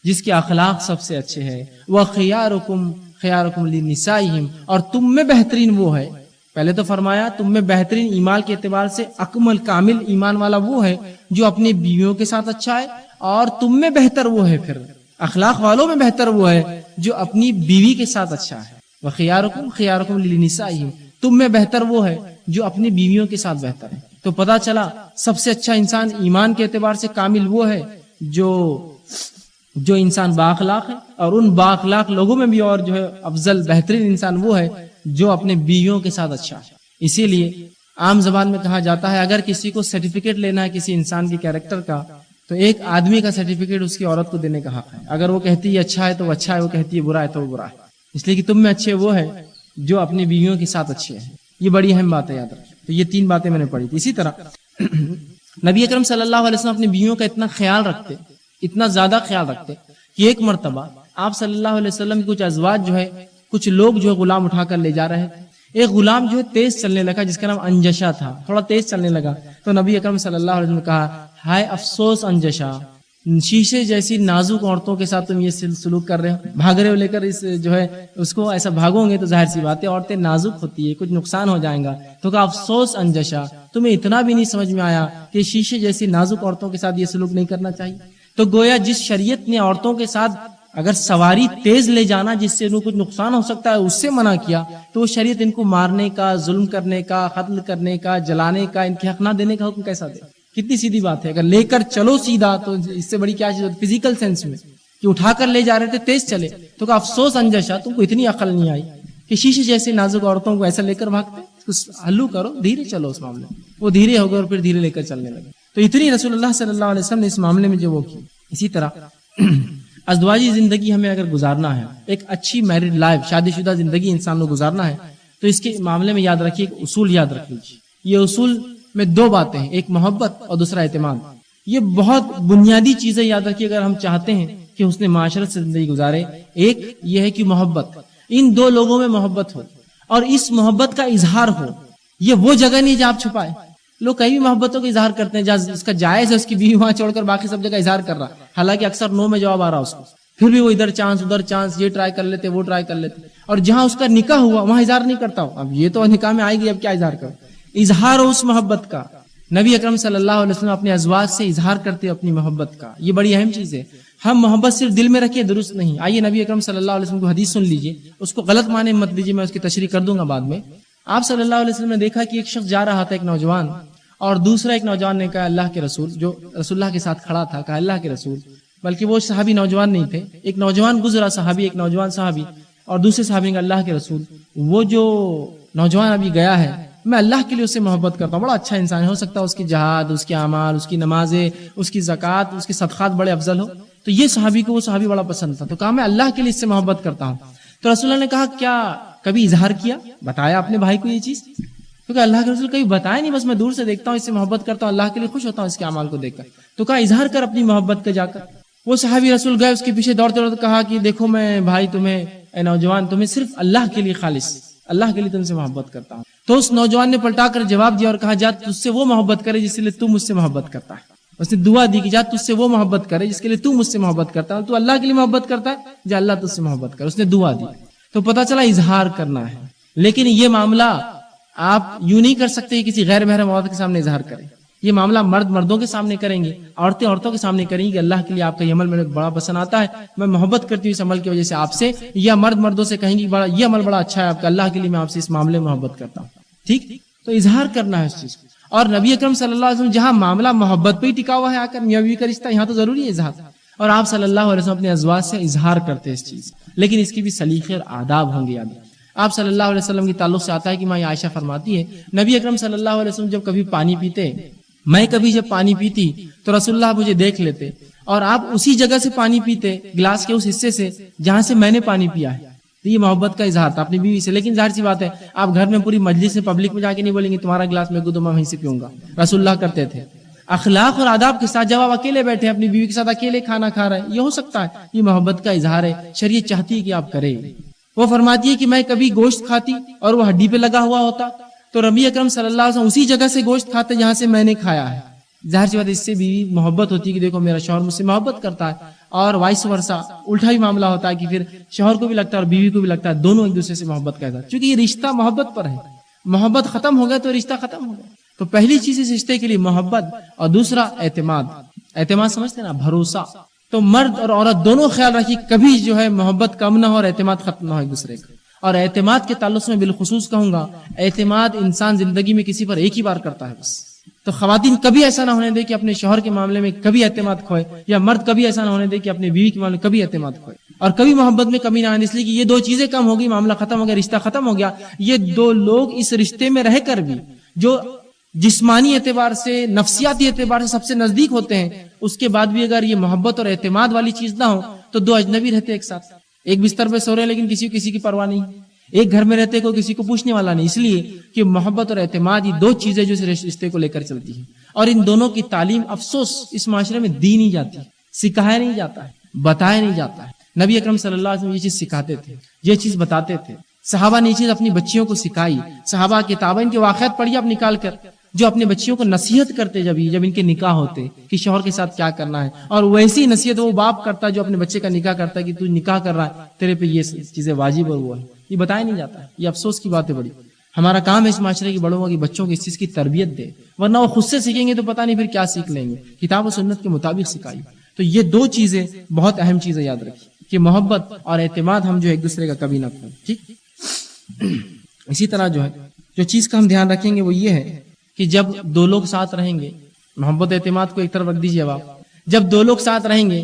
جس کے اخلاق سب سے اچھے ہیں. وخیارکم خیارکم لنسائہم، اور تم میں بہترین وہ ہے. پہلے تو فرمایا تم میں بہترین ایمان کے اعتبار سے اکمل کامل ایمان والا وہ ہے جو اپنی بیویوں کے ساتھ اچھا ہے، اور تم میں بہتر وہ ہے، پھر اخلاق والوں میں بہتر وہ ہے جو اپنی بیوی کے ساتھ اچھا ہے. وخیارکم خیارکم لنسائہم، تم میں بہتر وہ ہے جو اپنی بیویوں کے ساتھ بہتر ہے. تو پتا چلا سب سے اچھا انسان ایمان کے اعتبار سے کامل وہ ہے جو انسان با اخلاق ہے، اور ان با اخلاق لوگوں میں بھی اور جو ہے افضل بہترین انسان وہ ہے جو اپنے بیویوں کے ساتھ اچھا ہے. اسی لیے عام زبان میں کہا جاتا ہے اگر کسی کو سرٹیفکیٹ لینا ہے کسی انسان کے کیریکٹر کا تو ایک آدمی کا سرٹیفکیٹ اس کی عورت کو دینے کا حق ہے. اگر وہ کہتی ہے اچھا ہے تو وہ اچھا ہے, وہ کہتی ہے برا ہے تو وہ برا ہے. اس لیے کہ تم میں اچھے وہ ہے جو اپنی بیویوں کے ساتھ اچھے ہیں. یہ بڑی اہم بات ہے, یاد رکھیں. تو یہ 3 باتیں میں نے پڑھی تھی. اسی طرح نبی اکرم صلی اللہ علیہ وسلم اپنی بیویوں کا اتنا خیال رکھتے, اتنا زیادہ خیال رکھتے کہ ایک مرتبہ آپ صلی اللہ علیہ وسلم کی کچھ ازواج جو ہے, کچھ لوگ جو ہے غلام اٹھا کر لے جا رہے تھے. ایک غلام جو ہے تیز چلنے لگا جس کا نام انجشا تھا, تھوڑا تیز چلنے لگا. تو نبی اکرم صلی اللہ علیہ وسلم نے کہا ہائے افسوس انجشا, شیشے جیسی نازک عورتوں کے ساتھ تم یہ سلوک کر رہے ہو, بھاگ رہے ہو لے کر اس جو ہے اس کو. ایسا بھاگو گے تو ظاہر سی بات ہے عورتیں نازک ہوتی ہے, کچھ نقصان ہو جائیں گا. تو کہا افسوس انجشا, تمہیں اتنا بھی نہیں سمجھ میں آیا کہ شیشے جیسی نازک عورتوں کے ساتھ یہ سلوک نہیں کرنا چاہیے. تو گویا جس شریعت نے عورتوں کے ساتھ اگر سواری تیز لے جانا جس سے انہیں کچھ نقصان ہو سکتا ہے اس سے منع کیا, تو وہ شریعت ان کو مارنے کا, ظلم کرنے کا, قتل کرنے کا, جلانے کا, ان کے حق نہ دینے کا حکم کیسا دے؟ کتنی سیدھی بات ہے. اگر لے کر چلو سیدھا تو اس سے بڑی کیا چیز ہوتی؟ فزیکل سینس میں کہ اٹھا کر لے جا رہے تھے تیز چلے. تو کہ افسوس انجشا, تم کو اتنی عقل نہیں آئی کہ شیشے جیسے نازک عورتوں کو ایسا لے کر بھاگتے. ہلو کرو, دھیرے چلو. اس معاملے میں وہ دھیرے ہو گئے اور پھر دھیرے لے کر چلنے لگے. تو اتنی رسول اللہ صلی اللہ علیہ وسلم نے اس معاملے میں جو وہ کی. اسی طرح ازدواجی زندگی ہمیں اگر گزارنا ہے, ایک اچھی میرڈ لائف, شادی شدہ زندگی انسان کو گزارنا ہے, تو اس کے معاملے میں یاد رکھیے, ایک اصول یاد رکھ لیجیے. یہ اصول میں 2 باتیں ہیں, ایک محبت اور دوسرا اعتماد. یہ بہت بنیادی چیزیں یاد رکھیے اگر ہم چاہتے ہیں کہ حسن معاشرت سے زندگی گزارے. ایک یہ ہے کہ محبت, ان 2 لوگوں میں محبت ہو اور اس محبت کا اظہار ہو. یہ وہ جگہ نہیں جہاں آپ چھپائے. لوگ کئی بھی محبتوں کا اظہار کرتے ہیں, جہاں اس کا جائز ہے اس کی بیوی وہاں چھوڑ کر باقی سب جگہ اظہار کر رہا, حالانکہ اکثر نو میں جواب آ رہا اس کو, پھر بھی وہ ادھر چانس ادھر چانس, یہ ٹرائی کر لیتے وہ ٹرائی کر لیتے. اور جہاں اس کا نکاح ہوا وہاں اظہار نہیں کرتا ہو. اب یہ تو نکاح میں آئے گی, اب کیا اظہار کرو؟ اظہار ہو اس محبت کا. نبی اکرم صلی اللہ علیہ وسلم اپنے ازواج سے اظہار کرتے اپنی محبت کا. یہ بڑی اہم چیز ہے. ہم محبت صرف دل میں رکھے درست نہیں. آئیے نبی اکرم صلی اللہ علیہ وسلم کو حدیث سن لیجئے, اس کو غلط معنی مت لیجیے, میں اس کی تشریح کر دوں گا بعد میں. آپ صلی اللہ علیہ وسلم نے دیکھا کہ ایک شخص جا رہا تھا, ایک نوجوان, اور دوسرا ایک نوجوان نے کہا اللہ کے رسول, جو رسول اللہ کے ساتھ کھڑا تھا, کہا اللہ کے رسول, بلکہ وہ صحابی نوجوان نہیں تھے, ایک نوجوان گزرا صحابی, ایک نوجوان صحابی, اور دوسرے صحابی نے کہا اللہ کے رسول, وہ جو نوجوان ابھی گیا ہے میں اللہ کے لیے اس سے محبت کرتا ہوں, بڑا اچھا انسان ہے, ہو سکتا ہے اس کی جہاد, اس کے اعمال, اس کی نمازیں, اس کی زکوٰۃ, اس کے صدقات بڑے افضل ہو. تو یہ صحابی کو وہ صحابی بڑا پسند تھا, تو کہا میں اللہ کے لیے اس سے محبت کرتا ہوں. تو رسول اللہ نے کہا کیا کبھی اظہار کیا, بتایا اپنے بھائی کو یہ چیز؟ کیونکہ اللہ کے رسول کبھی بتایا نہیں, بس میں دور سے دیکھتا ہوں, اس سے محبت کرتا ہوں, اللہ کے لیے خوش ہوتا ہوں اس کے اعمال کو دیکھ کر. تو کہا اظہار کر اپنی محبت کا جا کر. وہ صحابی رسول گئے, اس کے پیچھے دوڑتے دوڑتے کہا کہ دیکھو میں بھائی تمہیں, اے نوجوان, تمہیں صرف اللہ کے لیے, خالص اللہ کے لیے تم سے محبت کرتا ہوں. تو اس نوجوان نے پلٹا کر جواب دیا اور کہا جا تجھ سے وہ محبت کرے جس کے لیے تو مجھ سے محبت کرتا ہے. اس نے دعا دی کہ جا تجھ سے وہ محبت کرے جس کے لیے تو مجھ سے محبت کرتا ہے, تو اللہ کے لیے محبت کرتا ہے, جا اللہ تجھ سے محبت کرے. اس نے دعا دی. تو پتا چلا اظہار کرنا ہے. لیکن یہ معاملہ آپ یوں نہیں کر سکتے کسی غیر محرم عورت کے سامنے اظہار کریں. یہ معاملہ مرد مردوں کے سامنے کریں گے, عورتیں عورتوں کے سامنے کریں گی کہ اللہ کے لیے آپ کا یہ عمل میرے بڑا پسند آتا ہے, میں محبت کرتی ہوں اس عمل کی وجہ سے آپ سے. یا مرد مردوں سے کہیں گی بڑا یہ عمل بڑا اچھا ہے آپ کا, اللہ کے لیے میں آپ سے اس معاملے میں محبت کرتا ہوں. ٹھیک, تو اظہار کرنا ہے اس چیز کو. اور نبی اکرم صلی اللہ علیہ وسلم جہاں معاملہ محبت پہ ہی ٹکا ہوا ہے, آ کر میاں بیوی کا رشتہ, یہاں تو ضروری ہے اظہار. اور آپ صلی اللہ علیہ وسلم اپنے ازواج سے اظہار کرتے اس چیز, لیکن اس کی بھی سلیقے اور آداب ہوں گے. یاد آپ صلی اللہ علیہ وسلم کی تعلق سے آتا ہے کہ ماں عائشہ فرماتی ہے نبی اکرم صلی اللہ علیہ وسلم جب کبھی پانی پیتے, میں کبھی جب پانی پیتی تو رسول اللہ مجھے دیکھ لیتے, اور آپ اسی جگہ سے پانی پیتے, گلاس کے اس حصے سے جہاں سے میں نے پانی پیا ہے. تو یہ محبت کا اظہار تھا اپنی بیوی سے. لیکن ظاہر سی بات ہے آپ گھر میں پوری مجلس میں پبلک میں جا کے نہیں بولیں گے تمہارا گلاس میں کو میں وہیں سے پیوں گا. رسول اللہ کرتے تھے اخلاق اور آداب کے ساتھ. جب آپ اکیلے بیٹھے اپنی بیوی کے ساتھ اکیلے کھانا کھا رہے ہیں, یہ ہو سکتا ہے, یہ محبت کا اظہار ہے. شریعت چاہتی ہے کہ آپ کریں. وہ فرماتی ہے کہ میں کبھی گوشت کھاتی اور وہ ہڈی پہ لگا ہوا ہوتا, تو نبی اکرم صلی اللہ علیہ وسلم اسی جگہ سے گوشت کھاتے جہاں سے میں نے کھایا ہے. ظاہر سی بات ہے اس سے بیوی محبت ہوتی ہے کہ دیکھو میرا شوہر مجھ سے محبت کرتا ہے. اور وائس ورسا الٹا ہی معاملہ ہوتا ہے کہ پھر شوہر کو بھی لگتا ہے اور بیوی کو بھی لگتا ہے, دونوں ایک دوسرے سے محبت کرتا ہے. چونکہ یہ رشتہ محبت پر ہے, محبت ختم ہو گیا تو رشتہ ختم ہو گیا. تو پہلی چیز اس رشتے کے لیے محبت, اور دوسرا اعتماد. اعتماد سمجھتے ہیں نا, بھروسہ. تو مرد اور عورت دونوں خیال رکھیے کبھی جو ہے محبت کم نہ ہو اور اعتماد ختم نہ ہو ایک دوسرے کا. اور اعتماد کے تعلق سے میں بالخصوص کہوں گا, اعتماد انسان زندگی میں کسی پر ایک ہی بار کرتا ہے بس. تو خواتین کبھی ایسا نہ ہونے دے کہ اپنے شوہر کے معاملے میں کبھی اعتماد کھوئے, یا مرد کبھی ایسا نہ ہونے دے کہ اپنے بیوی کے معاملے میں کبھی اعتماد کھوئے. اور کبھی محبت میں کمی نہ آنے، اس لیے کہ یہ دو چیزیں کم ہو گئی، معاملہ ختم ہو گیا، رشتہ ختم ہو گیا۔ یہ دو لوگ اس رشتے میں رہ کر بھی جو جسمانی اعتبار سے، نفسیاتی اعتبار سے سب سے نزدیک ہوتے ہیں، اس کے بعد بھی اگر یہ محبت اور اعتماد والی چیز نہ ہو تو دو اجنبی رہتے ایک ساتھ، ایک بستر پہ سو رہے ہیں لیکن کسی کی پرواہ نہیں، ایک گھر میں رہتے کوئی کسی کو پوچھنے والا نہیں، اس لیے کہ محبت اور اعتماد یہ دو چیزیں جو اس رشتے کو لے کر چلتی ہیں، اور ان دونوں کی تعلیم افسوس اس معاشرے میں دی نہیں جاتی، سکھایا نہیں جاتا ہے، بتایا نہیں جاتا ہے۔ نبی اکرم صلی اللہ علیہ وسلم یہ چیز سکھاتے تھے، یہ چیز بتاتے تھے، صحابہ نے یہ چیز اپنی بچیوں کو سکھائی، صحابہ کتابیں کے واقعات پڑھیے آپ نکال کر، جو اپنے بچیوں کو نصیحت کرتے جب ان کے نکاح ہوتے کہ شوہر کے ساتھ کیا کرنا ہے، اور ویسی نصیحت وہ باپ کرتا جو اپنے بچے کا نکاح کرتا ہے کہ تو نکاح کر رہا ہے، تیرے پہ یہ چیزیں واجب اور وہ ہے، یہ بتایا نہیں جاتا ہے۔ یہ افسوس کی بات ہے بڑی۔ ہمارا کام ہے اس معاشرے کے بڑوں کو کہ بچوں کو اس چیز کی تربیت دے، ورنہ وہ خود سے سیکھیں گے تو پتہ نہیں پھر کیا سیکھ لیں گے، کتاب و سنت کے مطابق سکھائی۔ تو یہ دو چیزیں بہت اہم چیزیں یاد رکھیں کہ محبت اور اعتماد ہم جو ایک دوسرے کا کبھی نہ کھوئیں، ٹھیک۔ اسی طرح جو چیز کا ہم دھیان رکھیں گے وہ یہ ہے کہ جب دو لوگ ساتھ رہیں گے، محبت اعتماد کو ایک طرف رکھ دیجیے آپ، جب دو لوگ ساتھ رہیں گے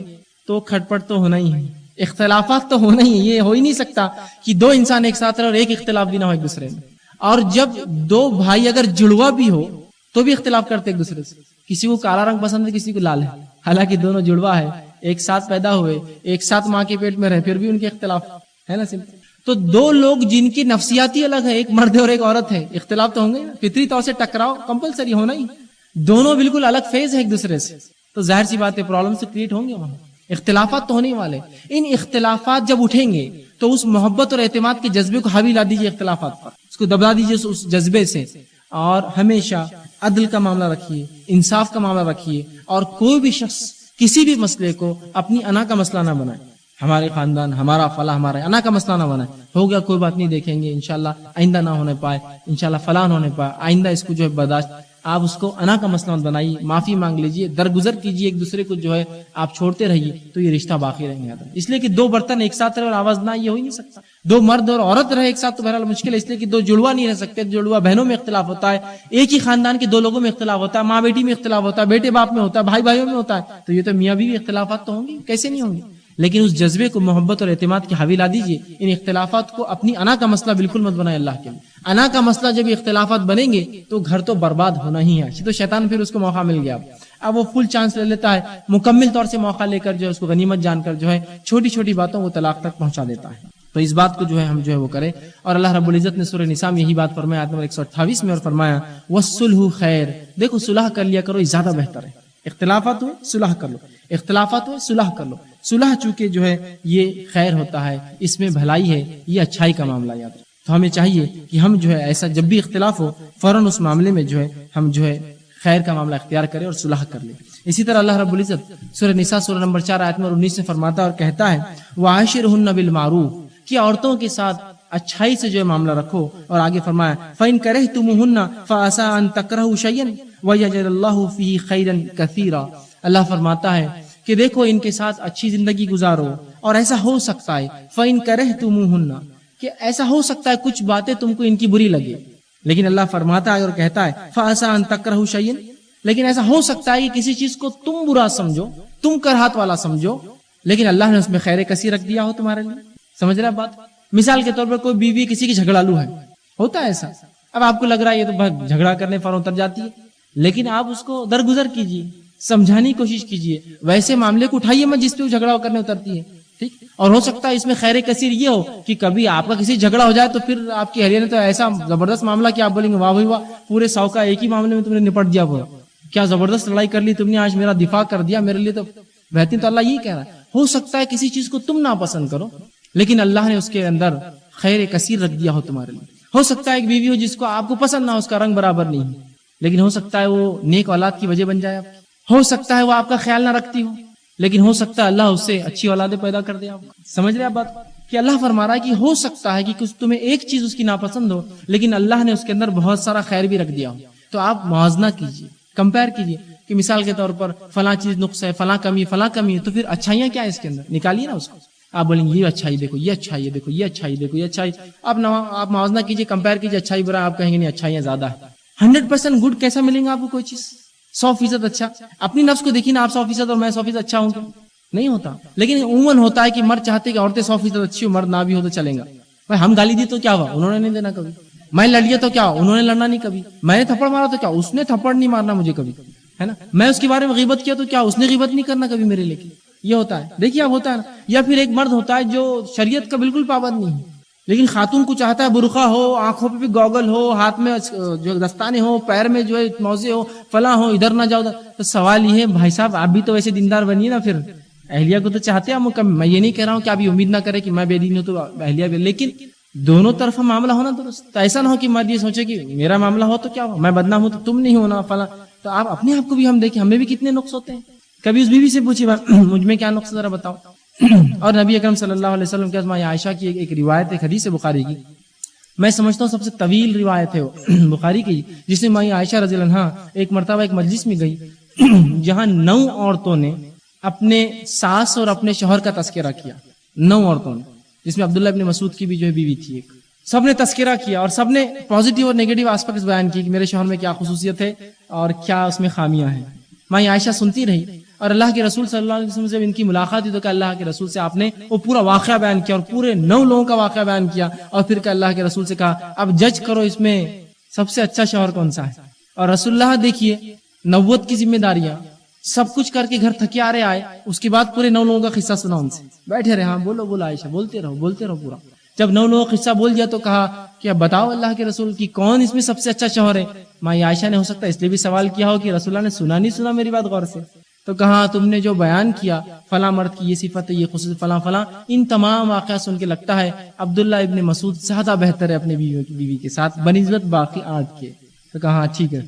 تو کھٹ پٹ تو ہونا ہی ہے، اختلافات تو ہونا ہی ہے، یہ ہو ہی نہیں سکتا کہ دو انسان ایک ساتھ رہے اور ایک اختلاف بھی نہ ہو ایک دوسرے میں۔ اور جب دو بھائی اگر جڑوا بھی ہو تو بھی اختلاف کرتے ایک دوسرے سے، کسی کو کالا رنگ پسند ہے کسی کو لال ہے، حالانکہ دونوں جڑوا ہے، ایک ساتھ پیدا ہوئے، ایک ساتھ ماں کے پیٹ میں رہے، پھر بھی ان کے اختلاف ہے نا سمپل۔ تو دو لوگ جن کی نفسیاتی الگ ہے، ایک مرد اور ایک عورت ہے، اختلاف تو ہوں گے، فطری طور سے ٹکراؤ کمپلسری ہونا ہی، دونوں بالکل الگ فیز ہے ایک دوسرے سے، تو ظاہر سی بات ہے پرابلم سے کریٹ ہوں گے، وہاں اختلافات تو ہونے والے۔ ان اختلافات جب اٹھیں گے تو اس محبت اور اعتماد کے جذبے کو حاوی لا دیجیے اختلافات پر، اس کو دبا دیجیے اس جذبے سے، اور ہمیشہ عدل کا معاملہ رکھیے، انصاف کا معاملہ رکھیے، اور کوئی بھی شخص کسی بھی مسئلے کو اپنی انا کا مسئلہ نہ بنائے، ہمارے خاندان ہمارا فلاں ہمارا انا کا مسئلہ نہ بنائے، ہو گیا کوئی بات نہیں دیکھیں گے انشاءاللہ آئندہ نہ ہونے پائے، انشاءاللہ فلاں ہونے پائے، آئندہ اس کو جو ہے برداشت، آپ اس کو انا کا مسئلہ بنائیے، معافی مانگ لیجیے، درگزر کیجیے، ایک دوسرے کو جو ہے آپ چھوڑتے رہیے تو یہ رشتہ باقی رہیں گے۔ اس لیے کہ دو برتن ایک ساتھ رہے اور آواز نہ، یہ ہو ہی نہیں سکتا، دو مرد اور عورت رہے ایک ساتھ تو بہرحال مشکل ہے، اس لیے کہ دو جڑوا نہیں رہ سکتے، جڑوا بہنوں میں اختلاف ہوتا ہے، ایک ہی خاندان کے دو لوگوں میں اختلاف ہوتا ہے، ماں بیٹی میں اختلاف ہوتا ہے، بیٹے باپ میں ہوتا ہے، بھائی بھائیوں میں ہوتا ہے، تو یہ تو میاں بیوی اختلافات تو ہوں گے، کیسے نہیں ہوں گے، لیکن اس جذبے کو محبت اور اعتماد کی حاوی لا دیجیے، ان اختلافات کو اپنی انا کا مسئلہ بالکل مت بنائے، اللہ کے لیے انا کا مسئلہ جب اختلافات بنیں گے تو گھر تو برباد ہونا ہی ہے، تو شیطان پھر اس کو موقع مل گیا، اب وہ فل چانس لے لیتا ہے، مکمل طور سے موقع لے کر جو ہے اس کو غنیمت جان کر جو ہے چھوٹی چھوٹی باتوں کو طلاق تک پہنچا دیتا ہے۔ تو اس بات کو جو ہے ہم جو ہے وہ کریں، اور اللہ رب العزت نے سورہ نساء میں یہی بات فرمایا آیت نمبر 128 میں، اور فرمایا وَالصُّلْحُ خیر، دیکھو صلح کر لیا کرو، یہ زیادہ بہتر ہے، اختلافات ہوئے صلح کر لو، اختلافات ہوئے صلح کر لو، صلح چونکہ جو ہے یہ خیر ہوتا ہے، اس میں بھلائی ہے، یہ اچھائی کا معاملہ یاد رکھو۔ تو ہمیں چاہیے کہ ہم جو ہے ایسا جب بھی اختلاف ہو فوراً اس معاملے میں جو ہے ہم جو ہے خیر کا معاملہ اختیار کریں اور صلح کر لیں۔ اسی طرح اللہ رب العزت سورہ نساء سورہ نمبر 4 آیت نمبر 19 میں فرماتا ہے اور کہتا ہے وَعَاشِرْهُنَّ بِالْمَعْرُوفِ، کہ عورتوں کے ساتھ اچھائی سے جو ہے معاملہ رکھو، اور آگے فرمایا فَإِن كَرِهْتُمُوهُنَّ فَعَسَىٰ أَن تَكْرَهُوا شَيْئًا وَيَجْعَلَ اللَّهُ فِيهِ خَيْرًا كَثِيرًا۔ اللہ فرماتا ہے کہ دیکھو ان کے ساتھ اچھی زندگی گزارو، اور ایسا ہو سکتا ہے فَإِن كَرِهْتُمُوهُنَّ، کہ ایسا ہو سکتا ہے کچھ باتیں تم کو ان کی بری لگے، لیکن اللہ فرماتا ہے اور کہتا ہے فَعَسَىٰ أَن تَكْرَهُوا شَيْئًا، لیکن ایسا ہو سکتا ہے کہ کسی چیز کو تم برا سمجھو، تم کرہات والا سمجھو، لیکن اللہ نے اس میں خیر کثیر رکھ دیا ہو تمہارے لیے۔ سمجھ رہے بات؟ مثال کے طور پر کوئی بیوی کسی کی جھگڑالو ہے، ہوتا ہے ایسا، اب آپ کو لگ رہا ہے یہ تو جھگڑا کرنے فوراً اتر جاتی ہے، لیکن آپ اس کو درگزر کیجیے، سمجھانے کی کوشش کیجیے، ویسے معاملے کو اٹھائیے مت جس پہ وہ جھگڑا کرنے اترتی ہے، ٹھیک۔ اور ہو سکتا ہے اس میں خیر کثیر یہ ہو کہ کبھی آپ کا کسی جھگڑا ہو جائے تو پھر آپ کی اہلیہ نے تو ایسا زبردست معاملہ کہ آپ بولیں گے واہ بھائی واہ، پورے 100 کا ایک ہی معاملے میں تم نے نپٹ دیا، پورا کیا زبردست لڑائی کر لی تم نے، آج میرا دفاع کر دیا، میرے لیے تو بہترین۔ تو اللہ یہی کہہ رہا ہے ہو سکتا ہے کسی چیز کو تم ناپسند کرو، لیکن اللہ نے اس کے اندر خیر کثیر رکھ دیا ہو تمہارے لیے۔ ہو سکتا ہے ایک بیوی ہو جس کو آپ کو پسند نہ ہو، اس کا رنگ برابر نہیں ہے، لیکن ہو سکتا ہے وہ نیک اولاد کی وجہ بن جائے، ہو سکتا ہے وہ آپ کا خیال نہ رکھتی ہو، لیکن ہو سکتا ہے اللہ اس سے اچھی اولادیں پیدا کر دے۔ آپ سمجھ رہے آپ بات کہ اللہ فرما رہا ہے کہ ہو سکتا ہے کہ کچھ تمہیں ایک چیز اس کی ناپسند ہو، لیکن اللہ نے اس کے اندر بہت سارا خیر بھی رکھ دیا ہو، تو آپ موازنہ کیجیے، کمپیئر کیجیے کہ مثال کے طور پر فلاں چیز نقص ہے، فلاں کمی ہے، تو پھر اچھائیاں کیا ہے اس کے اندر، نکالیے نا اس کو۔ آپ بولیں گے یہ اچھائی دیکھو، یہ اچھائی دیکھو، یہ اچھائی دیکھو، یہ اچھائی، آپ موازنہ کیجیے، کمپیئر کیجیے، اچھائی برا، آپ کہیں گے نہیں اچھائیاں زیادہ ہے۔ 100% گڈ کیسا ملیں گا آپ کو کوئی چیز؟ 100% اچھا۔ اپنی نفس کو دیکھیے نا، آپ 100% اور میں 100% اچھا ہوں گا، نہیں ہوتا. لیکن عموماً ہوتا ہے کہ مرد چاہتے کہ عورتیں 100% اچھی ہو, مرد نہ بھی ہو تو چلیں گا. بھائی ہم گالی دی تو کیا ہوا, انہوں نے نہیں دینا کبھی. میں لڑ لیا تو کیا, انہوں نے لڑنا نہیں کبھی. میں نے تھپڑ مارا تو کیا, اس نے تھپڑ نہیں مارنا مجھے کبھی, ہے نا. میں اس کے بارے میں غیبت کیا تو کیا, اس نے غیبت نہیں کرنا کبھی میرے لیے. یہ ہوتا ہے. دیکھیے اب ہوتا ہے نا. یا پھر ایک مرد ہوتا ہے جو شریعت کا بالکل پابند نہیں ہے, لیکن خاتون کو چاہتا ہے برقع ہو, آنکھوں پہ بھی گوگل ہو, ہاتھ میں جو دستانے ہو, پیر میں جو ہے موزے ہو, فلاں ہو, ادھر نہ جاؤ. تو سوال یہ ہے بھائی صاحب آپ بھی تو ویسے دیندار بنیے نا. پھر اہلیہ کو تو چاہتے ہیں ہم. میں یہ نہیں کہہ رہا ہوں کہ آپ یہ امید نہ کریں کہ میں بے دین ہوں تو اہلیہ بھی, لیکن دونوں طرف معاملہ ہونا درست. ایسا نہ ہو کہ مرد یہ سوچے کہ میرا معاملہ ہو تو کیا ہو, میں بدنام ہوں تو تم نہیں ہونا فلاں. تو آپ اپنے آپ کو بھی ہم دیکھیں, ہمیں بھی کتنے نقص ہوتے ہیں. کبھی اس بیوی سے پوچھیے مجھ میں کیا نقص ذرا بتاؤ. اور نبی اکرم صلی اللہ علیہ وسلم کے ماں عائشہ کی ایک روایت, ایک حدیث ہے بخاری کی, میں سمجھتا ہوں سب سے طویل روایت ہے وہ بخاری کی, جس میں ماں عائشہ رضی اللہ عنہا ایک مرتبہ ایک مجلس میں گئی جہاں 9 عورتوں نے اپنے ساس اور اپنے شوہر کا تذکرہ کیا. 9 عورتوں نے, جس میں عبداللہ ابن مسعود کی بھی جو ہے بیوی تھی ایک. سب نے تذکرہ کیا اور سب نے پازیٹیو اور نیگیٹو آسپیکٹس بیان کی کہ میرے شوہر میں کیا خصوصیت ہے اور کیا اس میں خامیاں ہیں. ماں عائشہ سنتی رہی, اور اللہ کے رسول صلی اللہ علیہ وسلم سے ان کی ملاقات ہوئی تو کہ اللہ کے رسول سے آپ نے وہ پورا واقعہ بیان کیا اور پورے 9 لوگوں کا واقعہ بیان کیا, اور پھر کہ اللہ کے رسول سے کہا اب جج کرو اس میں سب سے اچھا شوہر کون سا ہے. اور رسول اللہ دیکھیے نبوت کی ذمہ داریاں سب کچھ کر کے گھر تھکے آ رہے آئے, اس کے بعد پورے 9 لوگوں کا قصہ سنا ان سے. بیٹھے رہے, ہاں بولو عائشہ, بولتے رہو پورا. جب 9 لوگوں کا قصہ بول دیا تو کہا کہ اب بتاؤ اللہ کے رسول کی کون اس میں سب سے اچھا شوہر ہے. ماں عائشہ نے ہو سکتا ہے اس لیے بھی سوال کیا ہو کہ رسول اللہ نے سنا نہیں سنا میری بات غور سے. تو کہا تم نے جو بیان کیا فلاں مرد کی یہ صفت ہے, یہ خصوصیت فلاں فلاں, ان تمام واقعات سن کے لگتا ہے عبداللہ ابن مسعود زیادہ بہتر ہے اپنے بیوی کے ساتھ بنسبت باقی 8 کے. تو کہا ہاں ٹھیک ہے.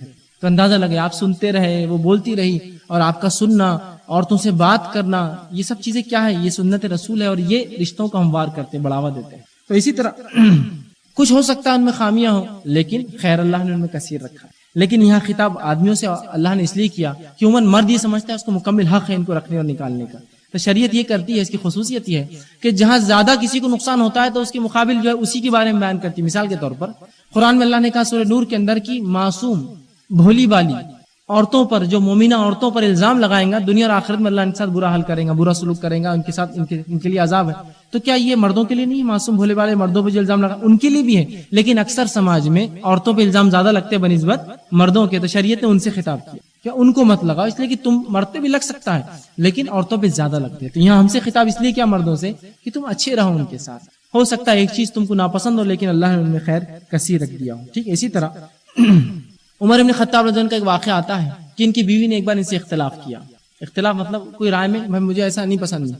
تو اندازہ لگے آپ سنتے رہے, وہ بولتی رہی, اور آپ کا سننا, عورتوں سے بات کرنا, یہ سب چیزیں کیا ہے, یہ سنت رسول ہے, اور یہ رشتوں کو ہموار کرتے ہیں, بڑھاوا دیتے ہیں. تو اسی طرح کچھ ہو سکتا ہے ان میں خامیاں ہوں, لیکن خیر اللہ نے ان میں کثیر رکھا ہے. لیکن یہاں خطاب آدمیوں سے اللہ نے اس لیے کیا کہ عموماً مرد یہ سمجھتا ہے اس کو مکمل حق ہے ان کو رکھنے اور نکالنے کا. تو شریعت یہ کرتی ہے, اس کی خصوصیت یہ ہے کہ جہاں زیادہ کسی کو نقصان ہوتا ہے تو اس کے مقابل جو ہے اسی کے بارے میں بیان کرتی ہے. مثال کے طور پر قرآن میں اللہ نے کہا سورہ نور کے اندر کی معصوم بھولی بالی عورتوں پر, جو مومنہ عورتوں پر الزام لگائیں گا, دنیا اور آخرت میں اللہ ان کے ساتھ برا حال کریں گا, برا سلوک کریں گا, ان کے ساتھ ان کے لیے عذاب ہے. تو کیا یہ مردوں کے لیے نہیں؟ معصوم بھولے والے مردوں پہ جو الزام لگا ان کے لیے بھی ہے, لیکن اکثر سماج میں عورتوں پہ الزام زیادہ لگتے ہیں بنسبت مردوں کے. تو شریعت نے ان سے خطاب کیا کہ ان کو مت لگاؤ, اس لیے کہ تم مرد پہ بھی لگ سکتا ہے لیکن عورتوں پہ زیادہ لگتے ہیں. تو یہاں ہم سے خطاب اس لیے کیا مردوں سے کہ تم اچھے رہو ان کے ساتھ. ہو سکتا ہے ایک چیز تم کو ناپسند ہو لیکن اللہ نے ان میں خیر کثیر رکھ دیا ہو. ٹھیک ہے. اسی طرح عمر ابن خطاب رضی اللہ عنہ کا ایک واقعہ آتا ہے کہ ان کی بیوی نے ایک بار ان سے اختلاف کیا. اختلاف مطلب کوئی رائے میں مجھے ایسا نہیں پسند.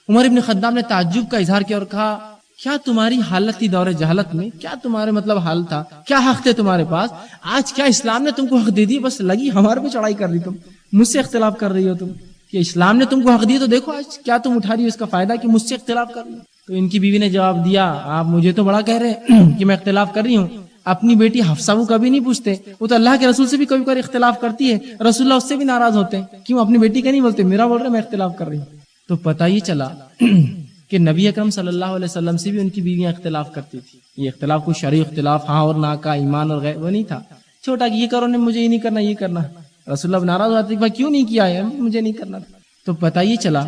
عمر ابن خطاب نے تعجب کا اظہار کیا اور کہا کیا تمہاری حالت تھی دور جہالت میں, کیا تمہارے مطلب حال تھا, کیا حق تھے تمہارے پاس, آج کیا اسلام نے تم کو حق دے دی, بس لگی ہمارے پہ چڑھائی کر رہی, تم مجھ سے اختلاف کر رہی ہو, تم کہ اسلام نے تم کو حق دی تو دیکھو آج کیا تم اٹھا رہی ہو اس کا فائدہ کہ مجھ سے اختلاف کر رہی ہو. تو ان کی بیوی نے جواب دیا آپ مجھے تو بڑا کہہ رہے ہیں کہ میں اختلاف کر رہی ہوں, اپنی بیٹی حفصہ وہ کبھی نہیں پوچھتے, وہ تو اللہ کے رسول سے بھی کبھی کبھی اختلاف کرتی ہے, رسول اللہ اس سے بھی ناراض ہوتے ہیں, کیوں اپنی بیٹی کا نہیں بولتے, میرا بول رہے میں اختلاف کر رہی ہوں. تو پتہ یہ چلا کہ نبی اکرم صلی اللہ علیہ وسلم سے بھی ان کی بیویاں اختلاف کرتی تھی. یہ اختلاف کوئی شرعی اختلاف ہاں اور نہ کا, ایمان اور غیر, وہ نہیں تھا چھوٹا کہ یہ کرو نہیں مجھے یہ نہیں کرنا, یہ کرنا. رسول اللہ ناراض ہوتے بھائی کیوں نہیں کیا ہے, مجھے نہیں کرنا. تو پتہ یہ چلا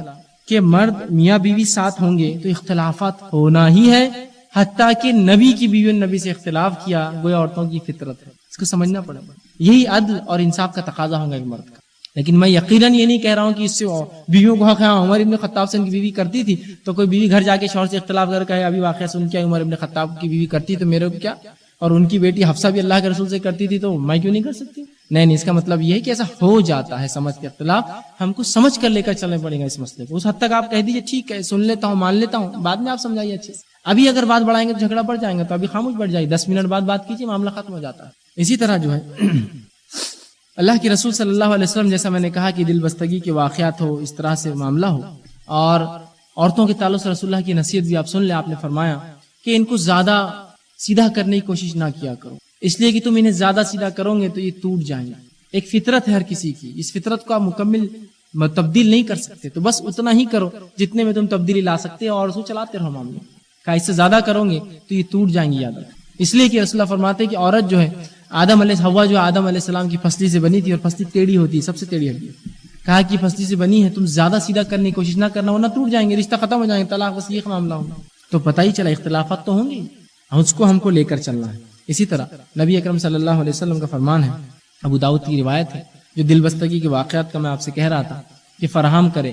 کہ مرد میاں بیوی ساتھ ہوں گے تو اختلافات ہونا ہی ہے, حتیٰ کہ نبی کی بیوی نے نبی سے اختلاف کیا, گویا عورتوں کی فطرت ہے, اس کو سمجھنا پڑے گا. یہی عدل اور انصاف کا تقاضا ہوگا ایک مرد کا. لیکن میں یقیناً یہ نہیں کہہ رہا ہوں کہ اس سے بیویوں کو حق ہے. عمر ابن خطاب سے ان کی بیوی کرتی تھی تو کوئی بیوی گھر جا کے شوہر سے اختلاف کر کہے ابھی واقعہ سن کے عمر ابن خطاب کی بیوی کرتی تو میرے کو کیا, اور ان کی بیٹی حفصہ بھی اللہ کے رسول سے کرتی تھی تو میں کیوں نہیں کر سکتی. نہیں, اس کا مطلب یہ ہے کہ ایسا ہو جاتا ہے سمجھ کے اختلاف, ہم کو سمجھ کر لے کر چلنا پڑے گا اس مسئلے کو. اس حد تک آپ کہہ دیجیے ٹھیک ہے سن لیتا ہوں مان لیتا ہوں, بعد میں آپ سمجھائیے اچھے سے. ابھی اگر بات بڑھائیں گے تو جھگڑا بڑھ جائیں گے, تو ابھی خاموش بڑھ جائے, 10 منٹ بعد بات کیجیے, معاملہ ختم ہو جاتا ہے. اسی طرح جو ہے اللہ کے رسول صلی اللہ علیہ وسلم, جیسا میں نے کہا کہ دل بستگی کے واقعات ہو, اس طرح سے معاملہ ہو, اور عورتوں کے تعلق سے رسول اللہ کی نصیحت بھی آپ سن لیں. آپ نے فرمایا کہ ان کو زیادہ سیدھا کرنے کی کوشش نہ کیا کرو, اس لیے کہ تم انہیں زیادہ سیدھا کرو گے تو یہ ٹوٹ جائیں گے. ایک فطرت ہے ہر کسی کی, اس فطرت کو آپ مکمل تبدیل نہیں کر سکتے, تو بس اتنا ہی کرو جتنے میں تم تبدیلی لا سکتے ہو, اور اس کو چلاتے رہو معاملے. کہ اس سے زیادہ کرو گے تو یہ ٹوٹ جائیں گی, یاد رکھو. اس لیے کہ رسول اللہ فرماتے ہیں کہ عورت جو ہے ہوا جو آدم علیہ السلام کی پسلی سے بنی تھی, اور پسلی ٹیڑھی ہوتی ہے, سب سے ٹیڑھی ہڈی. کہا کہ پھسلی سے بنی ہے، تم زیادہ سیدھا کرنے کی کوشش نہ کرنا ورنہ ٹوٹ جائیں گے، رشتہ ختم ہو جائیں گے، طلاق وصیہ کا معاملہ ہوگا۔ تو پتہ ہی چلا اختلافات تو ہوں گے، اس کو ہم کو لے کر چلنا ہے۔ اسی طرح نبی اکرم صلی اللہ علیہ وسلم کا فرمان ہے، ابو داؤد کی روایت ہے، جو دل بستگی کے واقعات کا میں آپ سے کہہ رہا تھا کہ فراہم کرے،